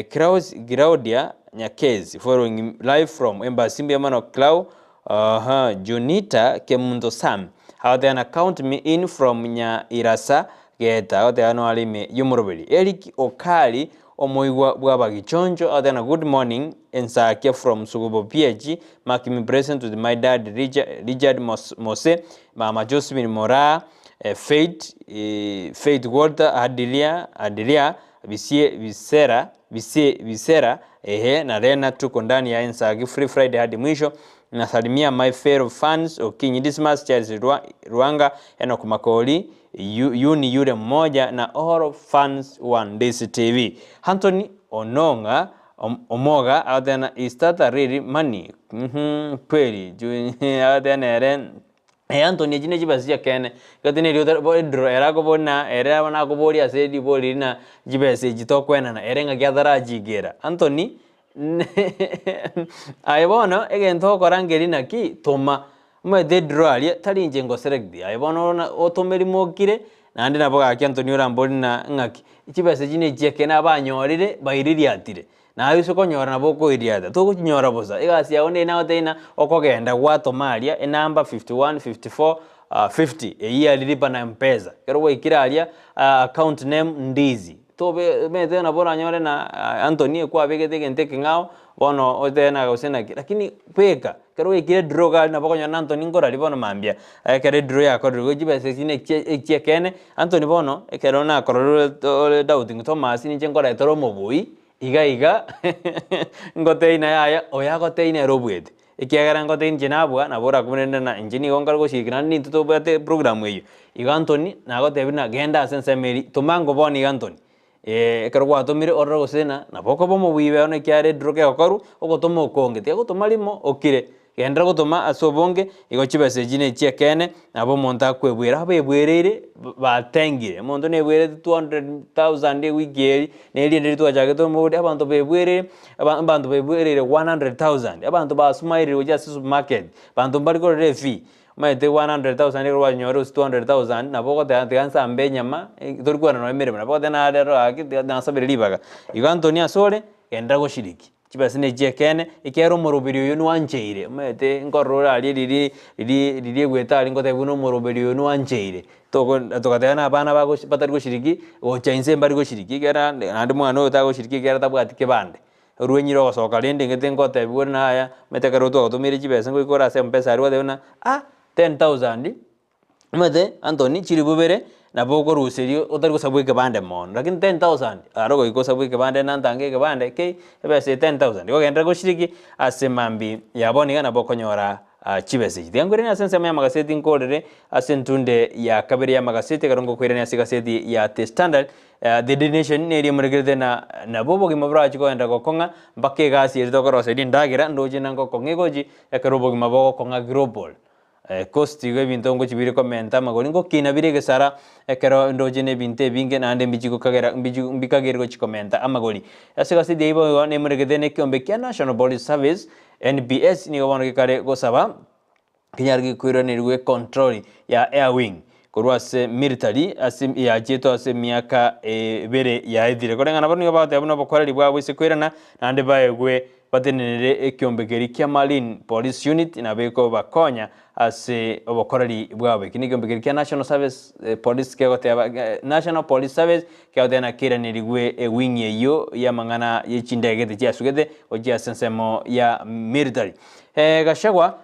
Kraus Giraudia Nyakezi following live from embassy Mano Clau Junita Kemundo Sam how they account me in from nya irasa geta how they annually me yumurobeli Eric Okali omoigwa bwa gichonjo how they good morning Ensakia from Sugubo PH marking me present with my dad Richard Mose Mama Josephine Mora Faith Walter Adilia visera na Rena tuko ndani ya Ensakia Free Friday hadi mwisho. Nasalimia my fellow fans Okinyi Dismas, Charles Ruanga, Enoch Makori, Yuni yule mmoja na all fans wa Ndizi TV. Anthony Ononga Omoga out there is that really money. Kweli out there Anthony jine jibasi kene katine rio dro era ko bona era wana ko bori asedi bori na jibasi jitokwena na erenga gyadara jigera Anthony aibono egento korangeri na ki toma me de dro ali tali njengo select aibono na otomeri mokire na ndi naboga ki Anthony urambori na ngaki jibasi jine jekena banyorire bairiri atire na ayo soko nyora na boko iriada to kunyora boza igasi yaone na otena okogenda gwa Tomalia enamba 51 54 50 eya lilipa na mpeza kero we kiralia account name Ndizi to be tena bora nyore na Anthony kwa bege teke ngao bono otena gosena lakini peka kero we kire droga na boko nyona Anthony ngora libono mambia kere dro ya ko dro jibe sesine ekene Anthony bono kero na kororo doubting Thomas ni ngora etoro mobui iga ngoteina yaya oya goteina robwete ikiagara ngoteina jinabwa na bora kumunenda na injini gongal go shikina ni to bate program eyo iga Anthony na gotebina genda sense meri tumango boni Anthony kerwa tomire orro gosena na boko bomo wibe one kiare droke okoru ogotomo kongete ogotomalimo okire gendra gotoma asobonge igochibese jine chiekene nabo monta kwebwera abebwerere batengire mondo ne bwere 200,000 wigeri ne liende twajaga to mode abantu bebwere abantu bebwerere 100,000 abantu basumaire just supermarket abantu bari ko refi maite 100,000 rwa nyoro 200,000 nabo gotansa mbenyama torikwana no emere nabo gotana adero aki nasabire libaga igo Anthony asore gendra go shiriki chibasine jekene ikero moroberio yo nwancheire mete ngorora ali lili gwetali ngote buno moroberio yo nwancheire tokatana abana bago batari gushiriki o chainse mbari gushiriki kera nandi mwana utago shiriki kera tabwati kebande ruenyiro gosoka lende ngete ngote bwona na aya mete karo to gotumire chibese ngo ikora se mpesa arwa deuna 10,000 mete Anthony chiribubere na boko ruserio otari gusabwe kebande mon lakini 10,000 arogo ikosabwe kebande nantange kebande ke ebese 10,000 igogenda goshiriki asemambi yaboniga na boko nyora chibese thiangwire na sense ya magaseti nkorere asentunde ya kabiri ya magaseti karongo kwirene asigaseti ya The Standard the donation neri muregete na bobo gimabra chiko enda gokonga mbake gasi erito sedi ndagira ndoje nango kongegoji ekarobo gimabo konga global costi go binto ngo chibire komenta magori ngo kina bire gesara ekero ndoje ne binte binge na ande mbijiko kagera mbikagera go chikomenta amagori asigasi deibo ne muregete ne kyombe kya National Police Service NPS ni gobono kare go saba kinyargi kuiranirwe control ya air wing korwase military asim ya jeto ase miaka bere ya ethire korenga nabo nigo bate abo bokoreri bwabo isekwirana nande baegwe batenere ekyombegeri kya Marine Police Unit na beko bakonya ase obokoreri bwabo kini kyombegeri kya National Service Police kegote National Police Service kegote na kiranirwe wing yeyo ya mangana yechindegete cyasugete ogia sensemo ya military gashagwa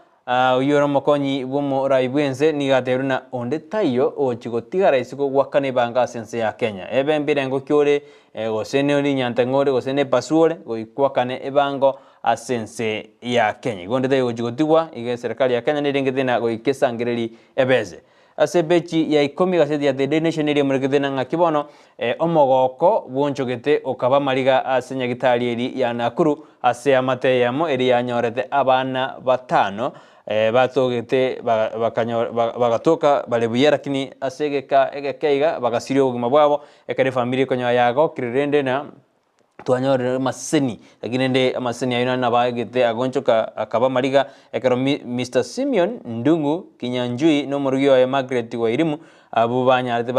uyoro mokonyi bomo raibwense ni gateruna onde tayo ochigotigara isiko gwakane banga sense ya Kenya ebembire ngo kyore gosene oli nyantangore gosene pasuore goikwakane ebango asense ya Kenya gonde tayo ochigotigwa ige serikali ya Kenya nirengete na goikesangireri ebeze asebechi ya 10 gaseti ya The Nation eri muregete na kibono omogoko bwonchogete okaba mariga asenya gitari eri ya Nakuru ase amate yamo eri yanyorete abana batano batogete bagatoka balebuye lakini asegeka egekeiga bagasirio guma bwabo ekare family konyo yago kirende na twanyore maseni lakini nde maseni ayina na bagete agonchoka akaba mariga ekero Mr Simeon Ndungu Kinyanjui no murugyo ya Margaret wa irimu abo banyarete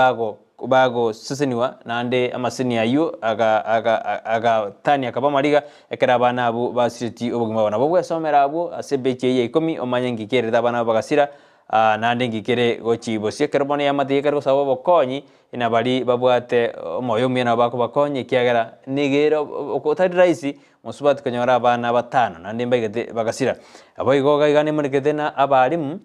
bago seseniwa nande amaseni ayo aga tani akaba mariga ekera bana abo basiti obugima bana bwo somera abo asebeche ye 10 omanyengi kereta bana bagasira nande ngikere gochibosie kerbone yamati kero sabo bokonyi ina bali babwate moyo miena bako bakonyi kiagera nigero okotari raisi musubat kanyora bana batano nande mbegete bagasira abo igoga igane murekete na abarimu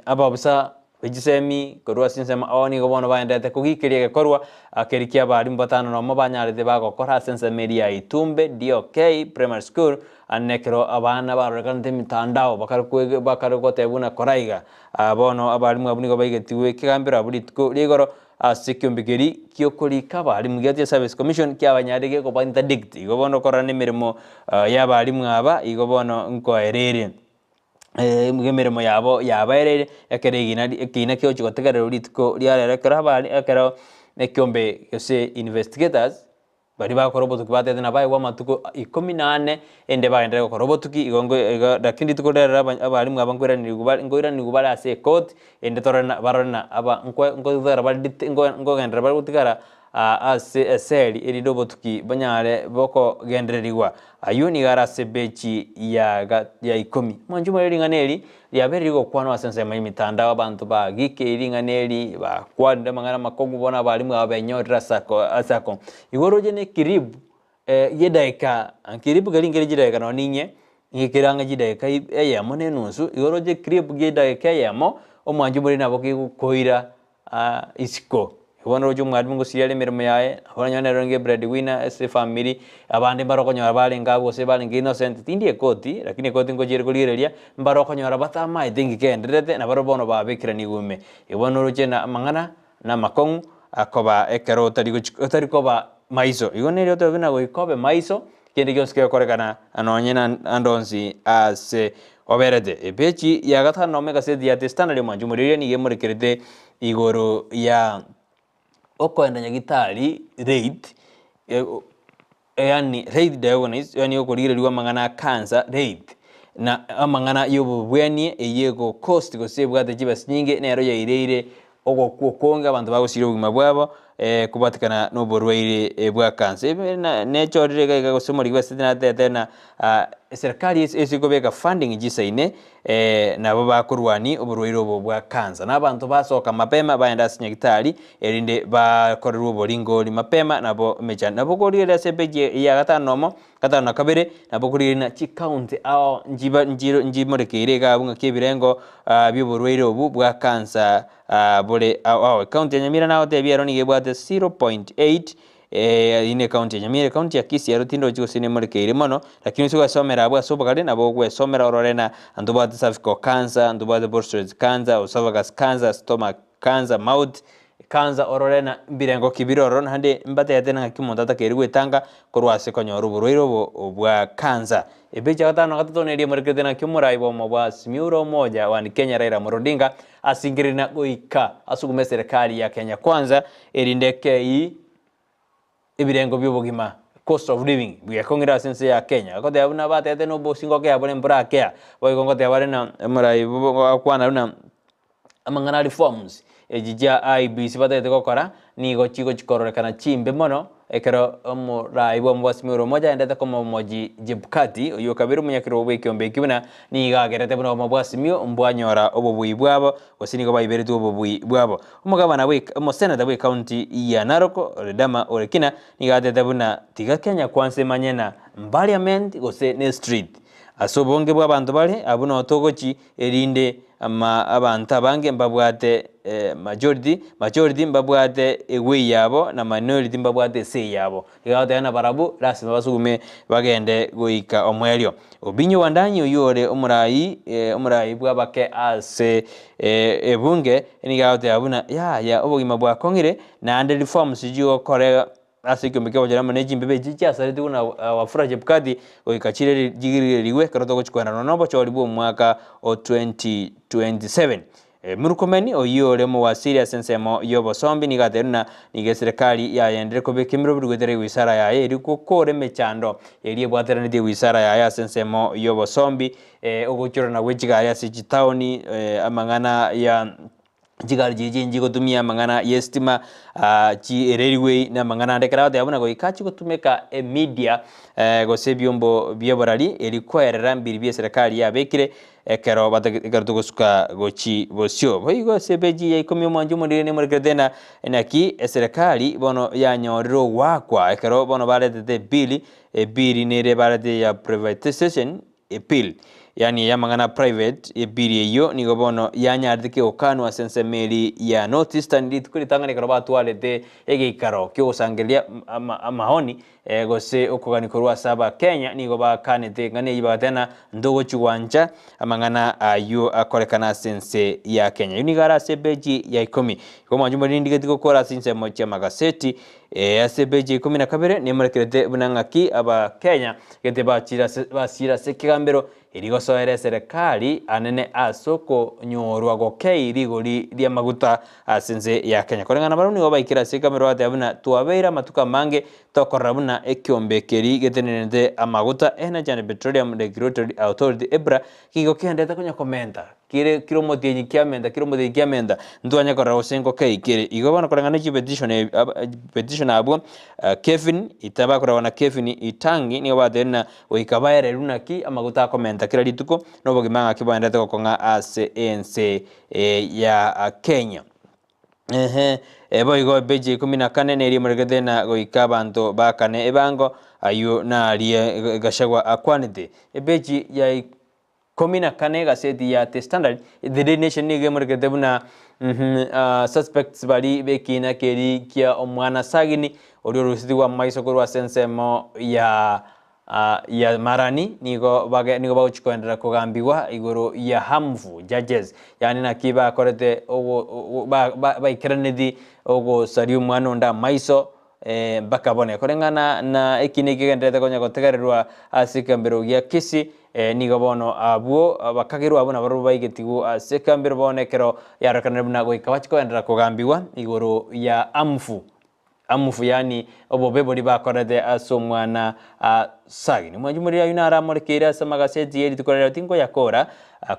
ababusa Bejisemi korwa sinsema oni go bono baendete kugikiria gekorwa akerikia bari mbatano no mabanyarite bagokora sensemeri ya Itumbe DOK Primary School anekero abana barorekante mitandao bakarugotebuna koraiga bono abarimu abunigo baigetiwe kigambira buritiko rigoro asikyumbigeri kyokorika bari mugati Service Commission kyabanyarige ko interdict igo bono korana imirimo y'abarimu aba igo bono nkoerere mugemeremo yabo yabaerere yakeregina kina kyo chigotegerero ritiko ryarerekera abari akero nekyombe yose investigators bari bakorobotuki batete nabaye wa matuko 14 ende bagendera korobotuki igongo dakindi tukorera abari mwabangwera ni gubara ase court ende torana barona aba ngo bari ngo gendera bari gutigara ase seli eri dobotuki banyare boko gendererigwa ayuni gara sebechi ya 10 manju muri nganeri yaberirigo kwana asense mai mitandao abantu ba gike iringaneri ba kwanda mangana makogu bona bali mu abenyorra asako igoroje ne kiribu yedaika kiribu galingere jidaika no ninye ngikiranga jidaika ya mone nusu igoroje kiribu yedaika yamo omwanju muri nabo kikoira isiko Iwana rojo mwarimu ngo siyale mirimo yae abanya ronge breadwinner ese family abandi barokonyora bali ngabo se bali innocent tindi koti lakini koti ngo jere kulireria barokonyora batama idingi kenderete na barobono babikira ni gume iwana roje na mangana na makong akoba ekero tari koba maiso igone ryo to bina go ikobe maiso kende gyonske korekana anonyena andonzi ase oberede ebechi ya gatano omega se dia testana le manju muri ni gemurekerete igoro ya okwenda nyagitari rate yani rate diagnosis yani okurigirwa mangana cancer rate na amangana yobubweni eyego cost go sebwate kibasinyinge nero yairire ogokukonga abantu bagusira ubugima bwabo kubatikana no borwaire bwa cancer nechorire ga gusomori gwasina tete na serikali esigobeka funding gisaine nabo bakurwani oborwaire obo bwa cancer nabantu basoka mapema baenda sinyagitari erinde bakorerwa oboringori mapema nabo mecha nabo korire sepeje ya gatano na kabere nabo korire na chi county ao njimorekeire ga bunga kebirengo byoborwaire obu bwa cancer bole ao county ya Nyamira naho tebiero ni gebwate 0.8 ine county ya Nyamira county ya Kisii arotindo chiko sine morekeire mono lakini usigo somera abwa sobagale nabo gwe somera ororena andubate cervical cancer andubate prostate cancer esophagus cancer stomach cancer mouth cancer ororena birengo kibiroro hande mbate yatena kimonta kerigwe tanga korwase konyoro burwiro bwa cancer ebeja gatano gatonerie morekete na kimurai bo mabwa simiuro moja wa Kenya Raila Odinga asingirina goika asugume serikali ya Kenya kwanza erindekei ibirengo by'ubugima cost of living byakongira sense ya Kenya kote abuna batete no bosingo ke abone mbrakea boigongo te abare na murai kwana runa amangana reforms ejija IBC batete gokora ni go chigo chikororekana chimbe mono ekero murai bo mbwasimiro moja endete komo moji jibkati uyo kabiru munyakiro bwe kyombe kibuna ni gagerete buno mbwasimio mbwanyora obobui bwabo osinigo bayiberetu obobui bwabo umugabana we senata we county ya Naroko redama orekina ni gatete buna tiga Kenya kwanse manyena parliament gose ne street asobonge bw'abantu bale abuno otogochi erinde ama abantu abange mbabwate majority mbabwate ewe yabo na minority mbabwate se yabo igate na barabu rasima basugume bagende goika omwelyo obinyo wandanyi uyore omurai bwabake ase ebunge enigate abuna ya obugima bwa kongire na ande reforms jigo kore asikyo mbeke wajara manage mbebe jicha sariti kuna wafura jepkadi oikachire jigiririwe karoto kuchikwana nobo cholibu mwaka o 2027 murukomeni oyore mo wasiri sensemo yobo sombi nigateruna nige serikali ya yendere ko bekimiro bugwetere wisara ya eri ko kore mechando eri bwaterana de wisara ya sensemo yobo sombi ogochoro na wejiga ya sijitaoni amangana ya jigar jiji njigo tumia mangana yestima chi railway na mangana ndekara yabona go ikachi gutumeka media go sebyombo byoborari erikwerera mbiri bye serikali ya bekire ekero batagarto gusuka gochi bosyo boigo sebeji yaikomi manju muri ne murgedena enaki serikali bono yanyoriro wakwa ekero bono barete bili nere barete ya privatization bill yani yamangana private ebiri yo nigo bono yanyardike okanu asense meri ya Northeastern litkuri tangani karoba twalete egeikaro kyo osangelia amahoni gose okogani korwa saba Kenya nigo bakanete ngane yibatena ndogo chugwanja amangana ayo akorekana sense ya Kenya unigara sebeji ya 10 koma njumba ndigeti gukora sinse mocha magaseti asebeji 12 nimurekerete bunangaki aba Kenya gete basira sekigambero irigosoere serikali anene asoko nyorwa gokei rigori ria maguta asense ya Kenya korengana baruni gobaikira sekigambero ate abuna twabeira matuka mange tokorabuna ekyombekeri getenenete amaguta Energy and Petroleum Regulatory Authority EPRA kigo kiendete kunya komenta kiro motienyi kiamenda ndwanya korra osengo kei kire igobana korengana chi petition abo Kevin itaba korana Kevin itangi ni wadenna oikabaere runaki amaguta komenta kira lituko nobo gimanga kibandete kokonga ase ANC ya Kenya boigo beji 14 neri murgedena goika bantu bakane ebango ayo na alie gashagwa akwanite beji ya 14 gaseti ya The Standard the Nation ni gemurgede buna suspects bali bekina keri kia omwana sagini orio rusidi maiso korwa sensemo ya marani nigo bauchikoendera kugambiwa igoro ya harmful judges yani nakiba korete ogo baikeranedi ogo sariu mwana onda maiso bakabone korengana na ekine kigendete konya gotegererwa asikambero ya Kisii nigo bono abo bakagirwa abona baru baigetigu asikambero bonekero yarakana buna goikabachikoendera kugambiwa igoro ya amfu yani obobe bari bakorede asomwana sagini mwajumuri yunara morekera samagaseti yeri tukorera tingo yakora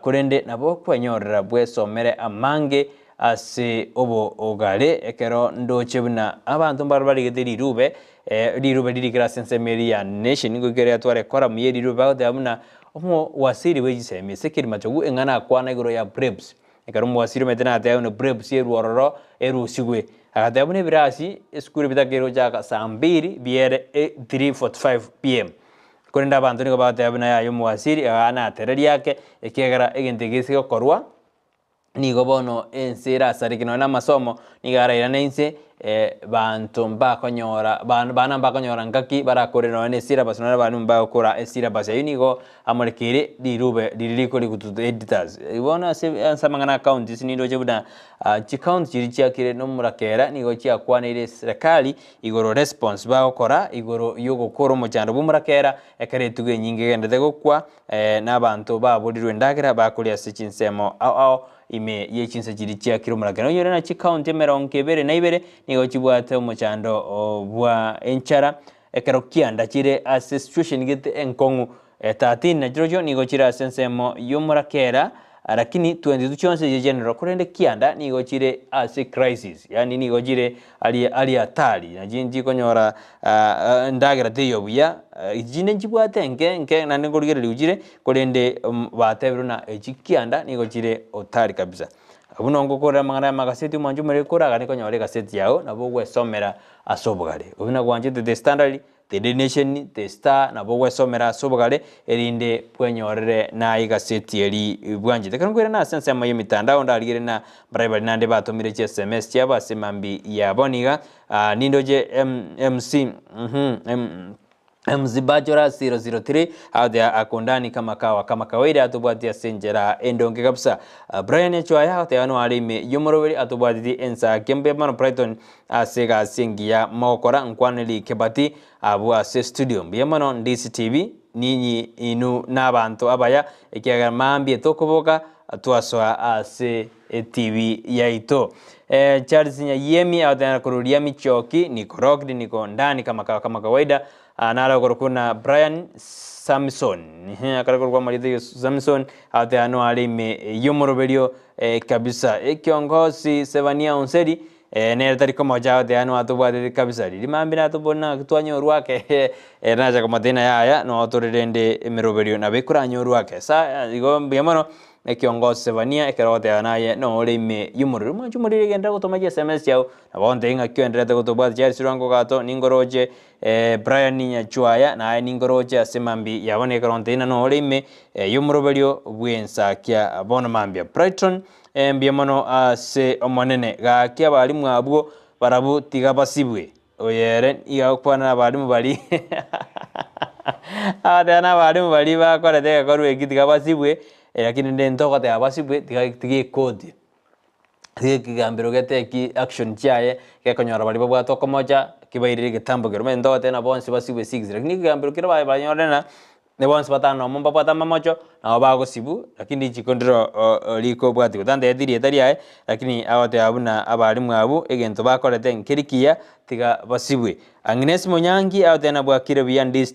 kurende nabo kwenyorera bwesomere amange ase obo ogale ekero ndochebuna abantu barbari gediri rube dirikira sense meria nation ngo gere atware kora muyeri rube aho abuna omo wasiri wegiseme sekiri machogu engana kwana igoro ya breps ekero mo wasiri metena ate ono breps yeruororo erusigwe akadabune birasi eskuri bitakero jaka saa 2 biere 3:45 pm kurenda abantu niko batabuna yayo muwasiri ana tereri yake ekegera egentegese gokorwa nigo bono ensira sarikino na masomo nigara ira nense bantu mbakonyora bana mbakonyora ngaki barakorera ne sira basona banu mbakora esira basa yinigo amorekere dirube diriko likutu editors ibona se samangana account sinindo jebuda chi account chirichya kire no murakera nigo chi akwana ile serikali igoro response bakora igoro yogo koro mochando bumurakera ekare tuge nyinge gendete gokwa n'abantu baburirwe ndagira bakulia sichinsemo ao ime yechinse chirichya kiro murakera yore na chi account emeronkebere na ibere nigo chibwate omochando bwa enchara ekero kianda chire as situation gete enkongu 13 na jojo nigo chira sensemo yomurakera lakini 22 chonse general kurende kianda nigo chire as crisis yani nigo chire ali hatari na jinji konyora ndagira teyo buya jine chibwate nke na ngorigere liujire kurende batebero na echikianda nigo chire otari kabisa abuno ngokora mangana magaseti mwanju mere kora gane konyore gaseti yao nabo gwesomera asobugale ubina gwanje The Standard The Nation The Star nabo gwesomera asobugale erinde pwenyorere na igaseti eri bwanje tekankwera na sense mayo mitandao ndaligire na bribe nande batomire che SMS cyaba semambi ya boniga nindoje MC Mzibajora 003 out there akondani kama kawaida atubwatia senjera endonge kabisa Brian Chwaya out there alime yomoroweli atubwatia Ensakia mano Brighton asega singia mokora nkwaneli kebati abu ase studio mano Ndizi TV ninyi inu nabantu abaya ekiaga mambi etokoboka atwaswa ase TV yaito Charles Nyayemi out there kurudia michoki niko rock niko ndani kama kawaida nala korokuna Brian Samson akarakorwa malide Samson ate ano alime yomoroberio kabisa ekiongozi Sevania Onseri ne tari kama jao de ano atubade kabisa limambi na tubona twanyo rwake naja kama dena yaya no atorende emeroberio na bekura nyo rwake sa igo biyamano kiongozi Sevania ekerote naye no ore ime yumururu machumurire genda gutoma SMS yao nabonde ngakyo enderete gutobwa Charles Rango gato ningoroje Brian Nyachwaya na ningoroje asemambi yabone ekeronte ina no ore ime yumuroberio bwensakia bona mambia Brighton mbia mono ase omonene gakia balimu abwo barabu tiga basibwe oyere iya kwana abalimu bali adana abalimu bali bakorete gakoru ekitiga basibwe lakini ndento kate abasibwe tiga code tiga kigambiro gete ki action chaye gekonyora bali babwato komoja kibairire gitambo gerome ndo tena bonsi basibwe 6 lakini kigambiro kira bali banyorena ne bonsi batano momba bata mamocho na bago sibu lakini chikondro liko bwati gutande ediri etaria lakini awate abuna abalimu abu egento bakorete nkirikia tiga basibwe Agnes Munyangi awate na bwakire bya Ndizi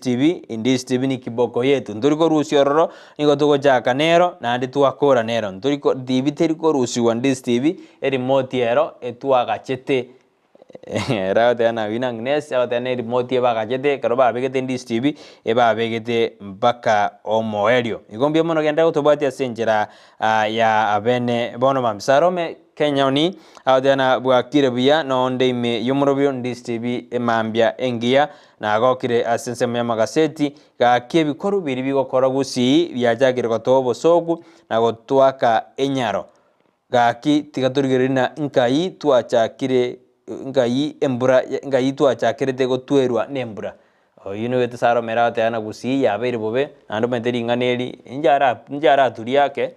TV ni kiboko yetu nduriko rusiororo niko tuko jaka nero na ndi twakora nero nduriko TV teriko rusi wa Ndizi TV remote ero etwagachete Rauta na wina Agnes awate na remote ebagachete karoba abegete Ndizi TV abegete mpaka omoelio igombye mono genda gutobwatia senjera ya abene bono mamsarome Kenyoni awate na bwakire bya no ndeime yumurobyo Ndizi TV emambia engia na agokire asensemo ya magaseti gakie bikoru biri bigokora Gusii byajagire gotobo sogu na gotwaka enyaro gaki tigaturigirina nkai twachakire ngai embura ngai twachakire tego twerwa nembura oyino wete saro merate ana Gusii yabere bobe ando menteri nganeli njara turi yake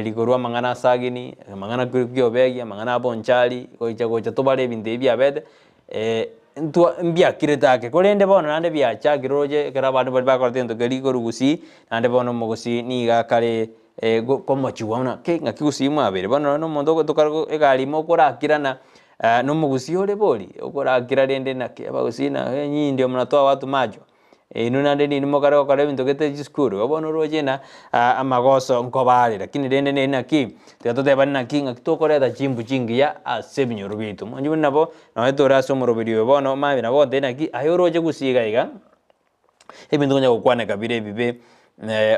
likorwa mangana sagini mangana kyobegia mangana bonchali gocha tobare binde byabede ntwa mbia kiretake kolende bono nande byacha giroje kera bantu bali bakorte ndo gari ko Gusii nande bono mo Gusii ni ga kare komo chiwana ke ngaki Gusii mwabere bono no mondo ko tokaro egali mo kora kirana no mo Gusii ole boli okora kira rende na ke Gusii na nyi ndio mnatoa watu majo nunande ni mokaro kare bintu gete jiskuru bono roje na amagoso nkobale lakini rende ne naki tatote bana kinga kitokore da chimbu chingia asebinyo rubitu manju nabo no etora somo rubirio bono mabe na bote naki ayoroje Gusii iga ebintu nya gukwana kabire bibe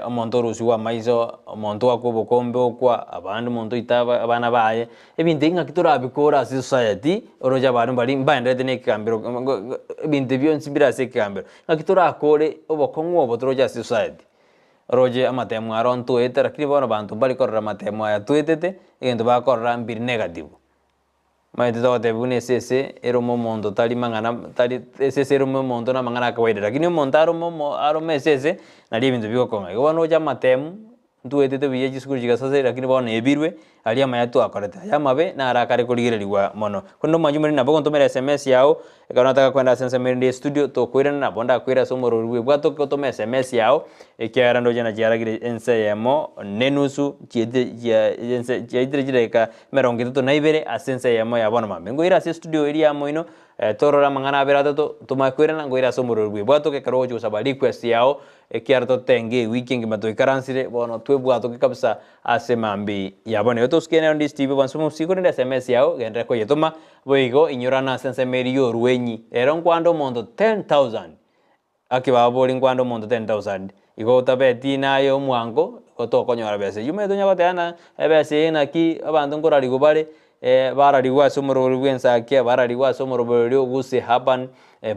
omonto rusuwa maizo omonto akobokombe okwa abandu monto itaba abana baye ebintu inga kitora bikora society oroja abantu bali mbandete ne kambiro ebintu byonsi birase kambiro ngakitora akore obokongo obotoroja society roje amatemo aronto etera kribono bantu bali korra amatemo ya tuetete egento bakorra mbiri negative maite tote bune sese ero momondo tali mangana tali sese ero momondo na mangana kawaida lakini montaro momo aro mesese na libintu bikokonga ibono ja matemu ntuetete biye jiskuru jigasase lakini bono ebirwe ali amayatu akoreta yamabe na arakare kuligererwa mono kondo majumuri nabo kontomera SMS yao ekanataka kwenda sense merinde studio to kwirana na bonda kwira somoro rwe bwato kotoma SMS yao ekiara ndo jana jaragire ensayemo nenusu chiedre jireka meronge to naibere asense yamo yabona mambe ngoira se studio iri yamo ino torora mangana abera to tumakwirana ngoira somoro rwe bwato ke karojo sabali request yao ekiara to tenge weekend mato ikaransire bono twe bwato ke kabisa asemambi yabona yoto skene on this TV bansumu sikore SMS yao gendre ko yetoma boigo inyorana sense merio ruenyi ero nkwando mondo 10,000 akiba boli nkwando mondo 10,000 igo tabeti nayo mwango otokonyora bese yume tonya batana ebese naki abantu ngorari gobare barari wa somoro Ensakia barari wa somoro Gusii haban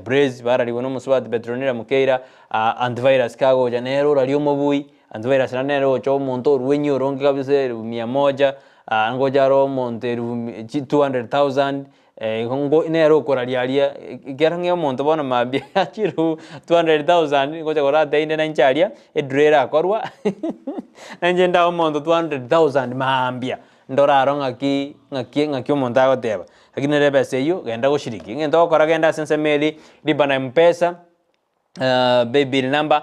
Braze barari wono muswat Petronira mukeira antivirus kago janero radio mobui antivirus nanero cho monto ruenyi oronge kabisa 100 angojaro monte 200,000 ngo nero koralialia gerange monto bona mabia chiru 200,000 ngoja kora deinde na nchalia edrera korwa nanjenda monto 200,000 mambia ndoraro ngaki monta goteba lakini rebe seyo genda goshiriki ngendo kora genda sense meli libana mpesa baby number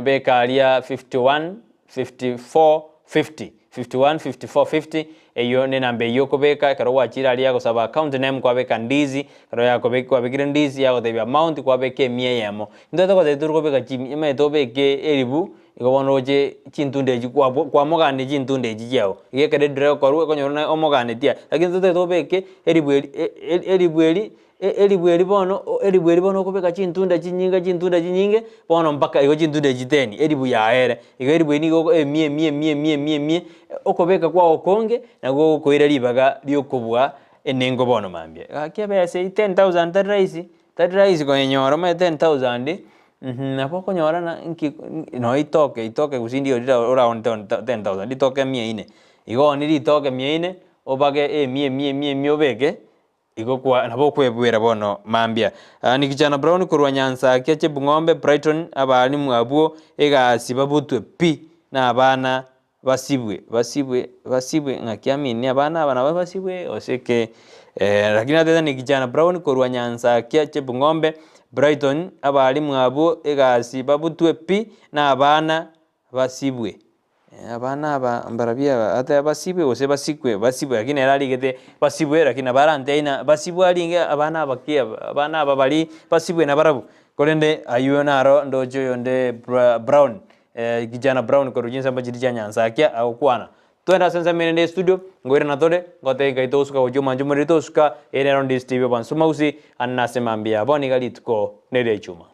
bekalia 51 54 50 51 54 50 eyo ne nambe yoko beka karo wachira ali yako saba account name kwa beka Ndizi karo yako beka kwa beka Ndizi yako the amount kwa beka 100 yamo ndo to ko turko beka chimi ime to beke eribu ikobonoje chintundeji kwa mogane chintundeji yao ye kare dire ko ruwe konyorona omogane tia lakini to beke eribu elibweri bono okobeka chintunda chinyinge bono mpaka igo chintunda chiteni elibu yaere igo elibweni igo mie okobeka kwa okonge nago okoira libaga lyokobwa enengo bono mambia akiabese 10,000 tari raisi konyenyora ma 10,000 napo konyora na no itoke kusindi around 10,000 itoke 400 igo ni itoke 400 obage mie obeke igo kwa nabo kwebwera bono mambia ni kijana Brown kurwa Ensakia chebung'ombe Brighton abalimu abuo egasi babutwe pi na abana basibwe ngakiamini abana basibwe oseke lakini ateta ni kijana Brown kurwa Ensakia chebung'ombe Brighton abalimu abuo egasi babutwe pi na abana basibwe abana aba mbarabia ate basibwe ose basibwe lakini eraligete basibwe lakini abaranteina basibwe alinge abana abakia abana ababali basibwe na barabu kolende ayuonaro ndojo yonde Brown kijana Brown korujinsa mbajiri cha Ensakia au kwana twenda senza menende studio ngoira na tode ngote gaito suka ujuma njumurito suka ene rondi steve bansuma usi anasema ambia boni galitko nede chuma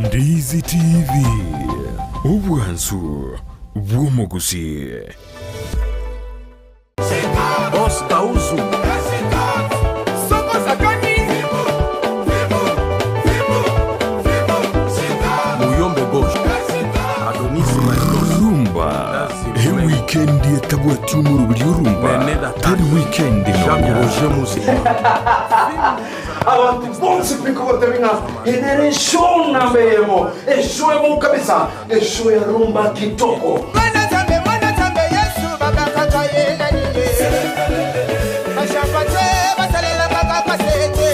Ndizi TV ubwansu bw'omugusi Ostauzu Muyombe Bosch Adonisi Rumba weekend etabwati umurubiri urumba tari weekend abantu bonse piko batabinga enere shona mbemo eshoemo kabisa esho ya rumba kitoko mwana tambe Yesu baba kaka yena niye bashapate basalela baba kasete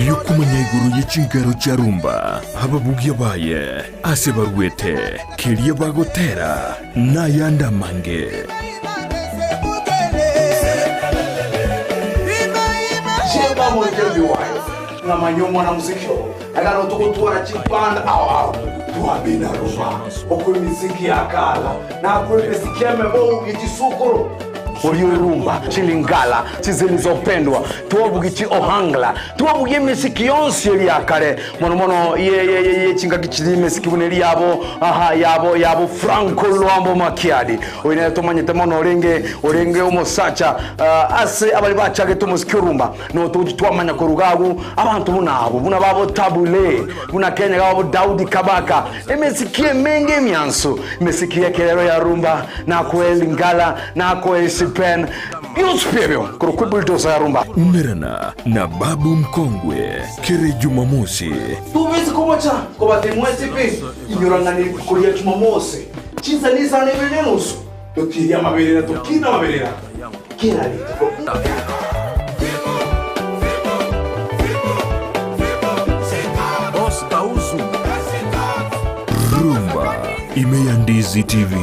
iyo kumenya iguru y'ikingaro cya rumba ababugi baye ase barwete kiriye bagotera nayanda mange na manyomo na muzikio agano tukutura chipanda au tuabina rumba okwe miziki ya kala na kwe miziki ya mebo yichisukuru Rumba, chilingala, zilizopendwa tuwabugichi ohangla tuwabugie misiki yonsi yeli yakare mono ye chinga kichili misiki buneli yabo Franco Luambo Makiadi oine tomanyete mono orenge umusacha ase abali bachage tumusiki rumba no tujitwamanya ko rugagu abantu buna babo tabule buna Kenya babo Daudi Kabaka emisiki menge myanso misiki yekelero ya rumba na kwelingala na pen Yuspebyo kurukubulito sa rumba umerana na babu mkongwe kere Jumamosi tuwezi kumocha kwa batemwezi pe inyorangani kulia Jumamosi chinza nisa nebenenusu tokiria mabelera tokina mabelera kila lito rumba imeya Ndizi TV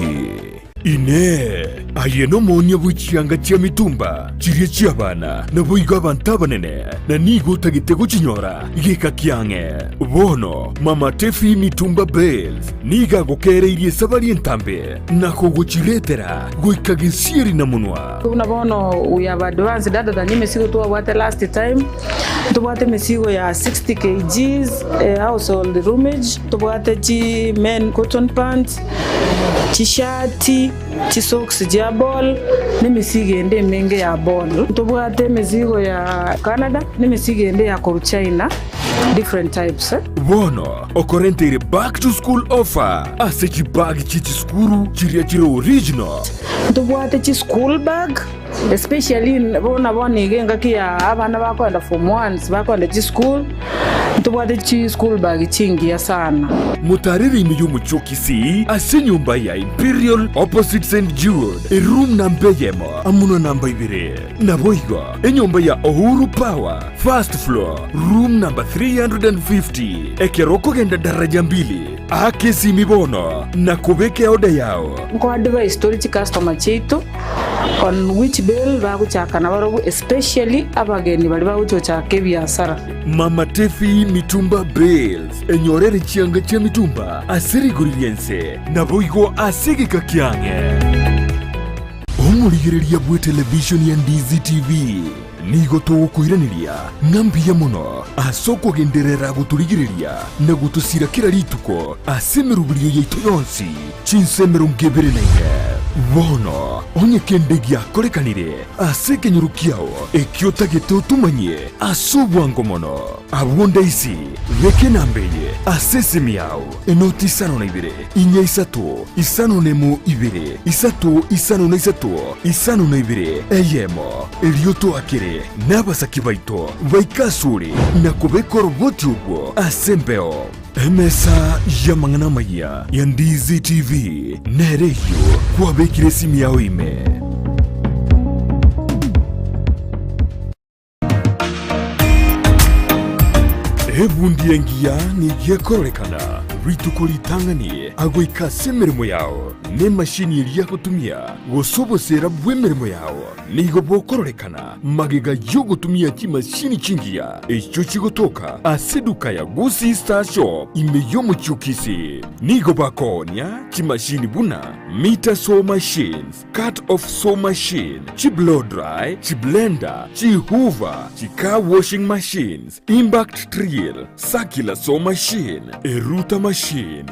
ine ayeno monya buchianga chia mitumba chirie chia bana na boiga abantu abanene na nigo tagitego chinyora igeka kiange bono mama Tefi mitumba bells niga gokereirie sabari entambe na kogochiretera goika gisieri na munwa kuna bono we have advanced data than mesigo to what last time to what mesigo ya 60 kgs household roomage to what chi men cotton pants t-shirt socks ya ball nimesigende menge ya ball tubwate mezigo ya Canada nimesigende ya China different types bono okorente back to school offer asechi bag chichi skuru chiria original tubwate chi school bag especially bona igenga kia abana bakwenda form 1 bakwenda chi school tubwate chi school bag chingi sana mutariri imiyumucho Kisii ase nyumba ya Imperial opposite St. Jude room number yemo amuno namba 2 na boigo enyumba ya Uhuru Power first floor room number 350 ekeroko genda daraja 2 Kisii mibono na kubekea oda yao. Kwa advice tori customer chetu on which bill baguchakana barogu, especially abageni bali baguchochake biashara. Mama Tefi mitumba bills enyorere chianga cha mitumba asiriguriense na boigo asigika kiange. Omurigereria bwe television ya Ndizi TV nigo tugukwiraniria ngambia muno asoko genderera guturigireria na gutusira kira rituko asemerubirie yaitu yonsi chinsemero ngeberenenge bono onye kendegi akorekanire asekenyurukiao ekiotagete utumanye asubwango mono abonda isi veke nambeye asesemiao enoti isano na ibere inya isatu isano nemu ibere isatu isano na isatu isano na ibere eyemo elioto akere n'abasaki baito baikasure na kubekora ubwoti ubwo asembeo emesa ya mangana maya ya Ndizi TV nereyo kwabekire simu yao ime. Ebundi engia nigie kororekana rituko litanganie agoikase mirimo yao ne mashini iria gutumia gusobosera bwe mirimo yao nigo bokororekana magega yo gutumia chimashini chingia echo chigotoka aseduka ya Gusii Star Shop imeyo muchukisi nigo bakonya chimashini buna meter saw machines, cut off saw machine, chi blow dry, chi blender, chi hoover, chi car washing machines, impact drill, circular saw machine, a router machine,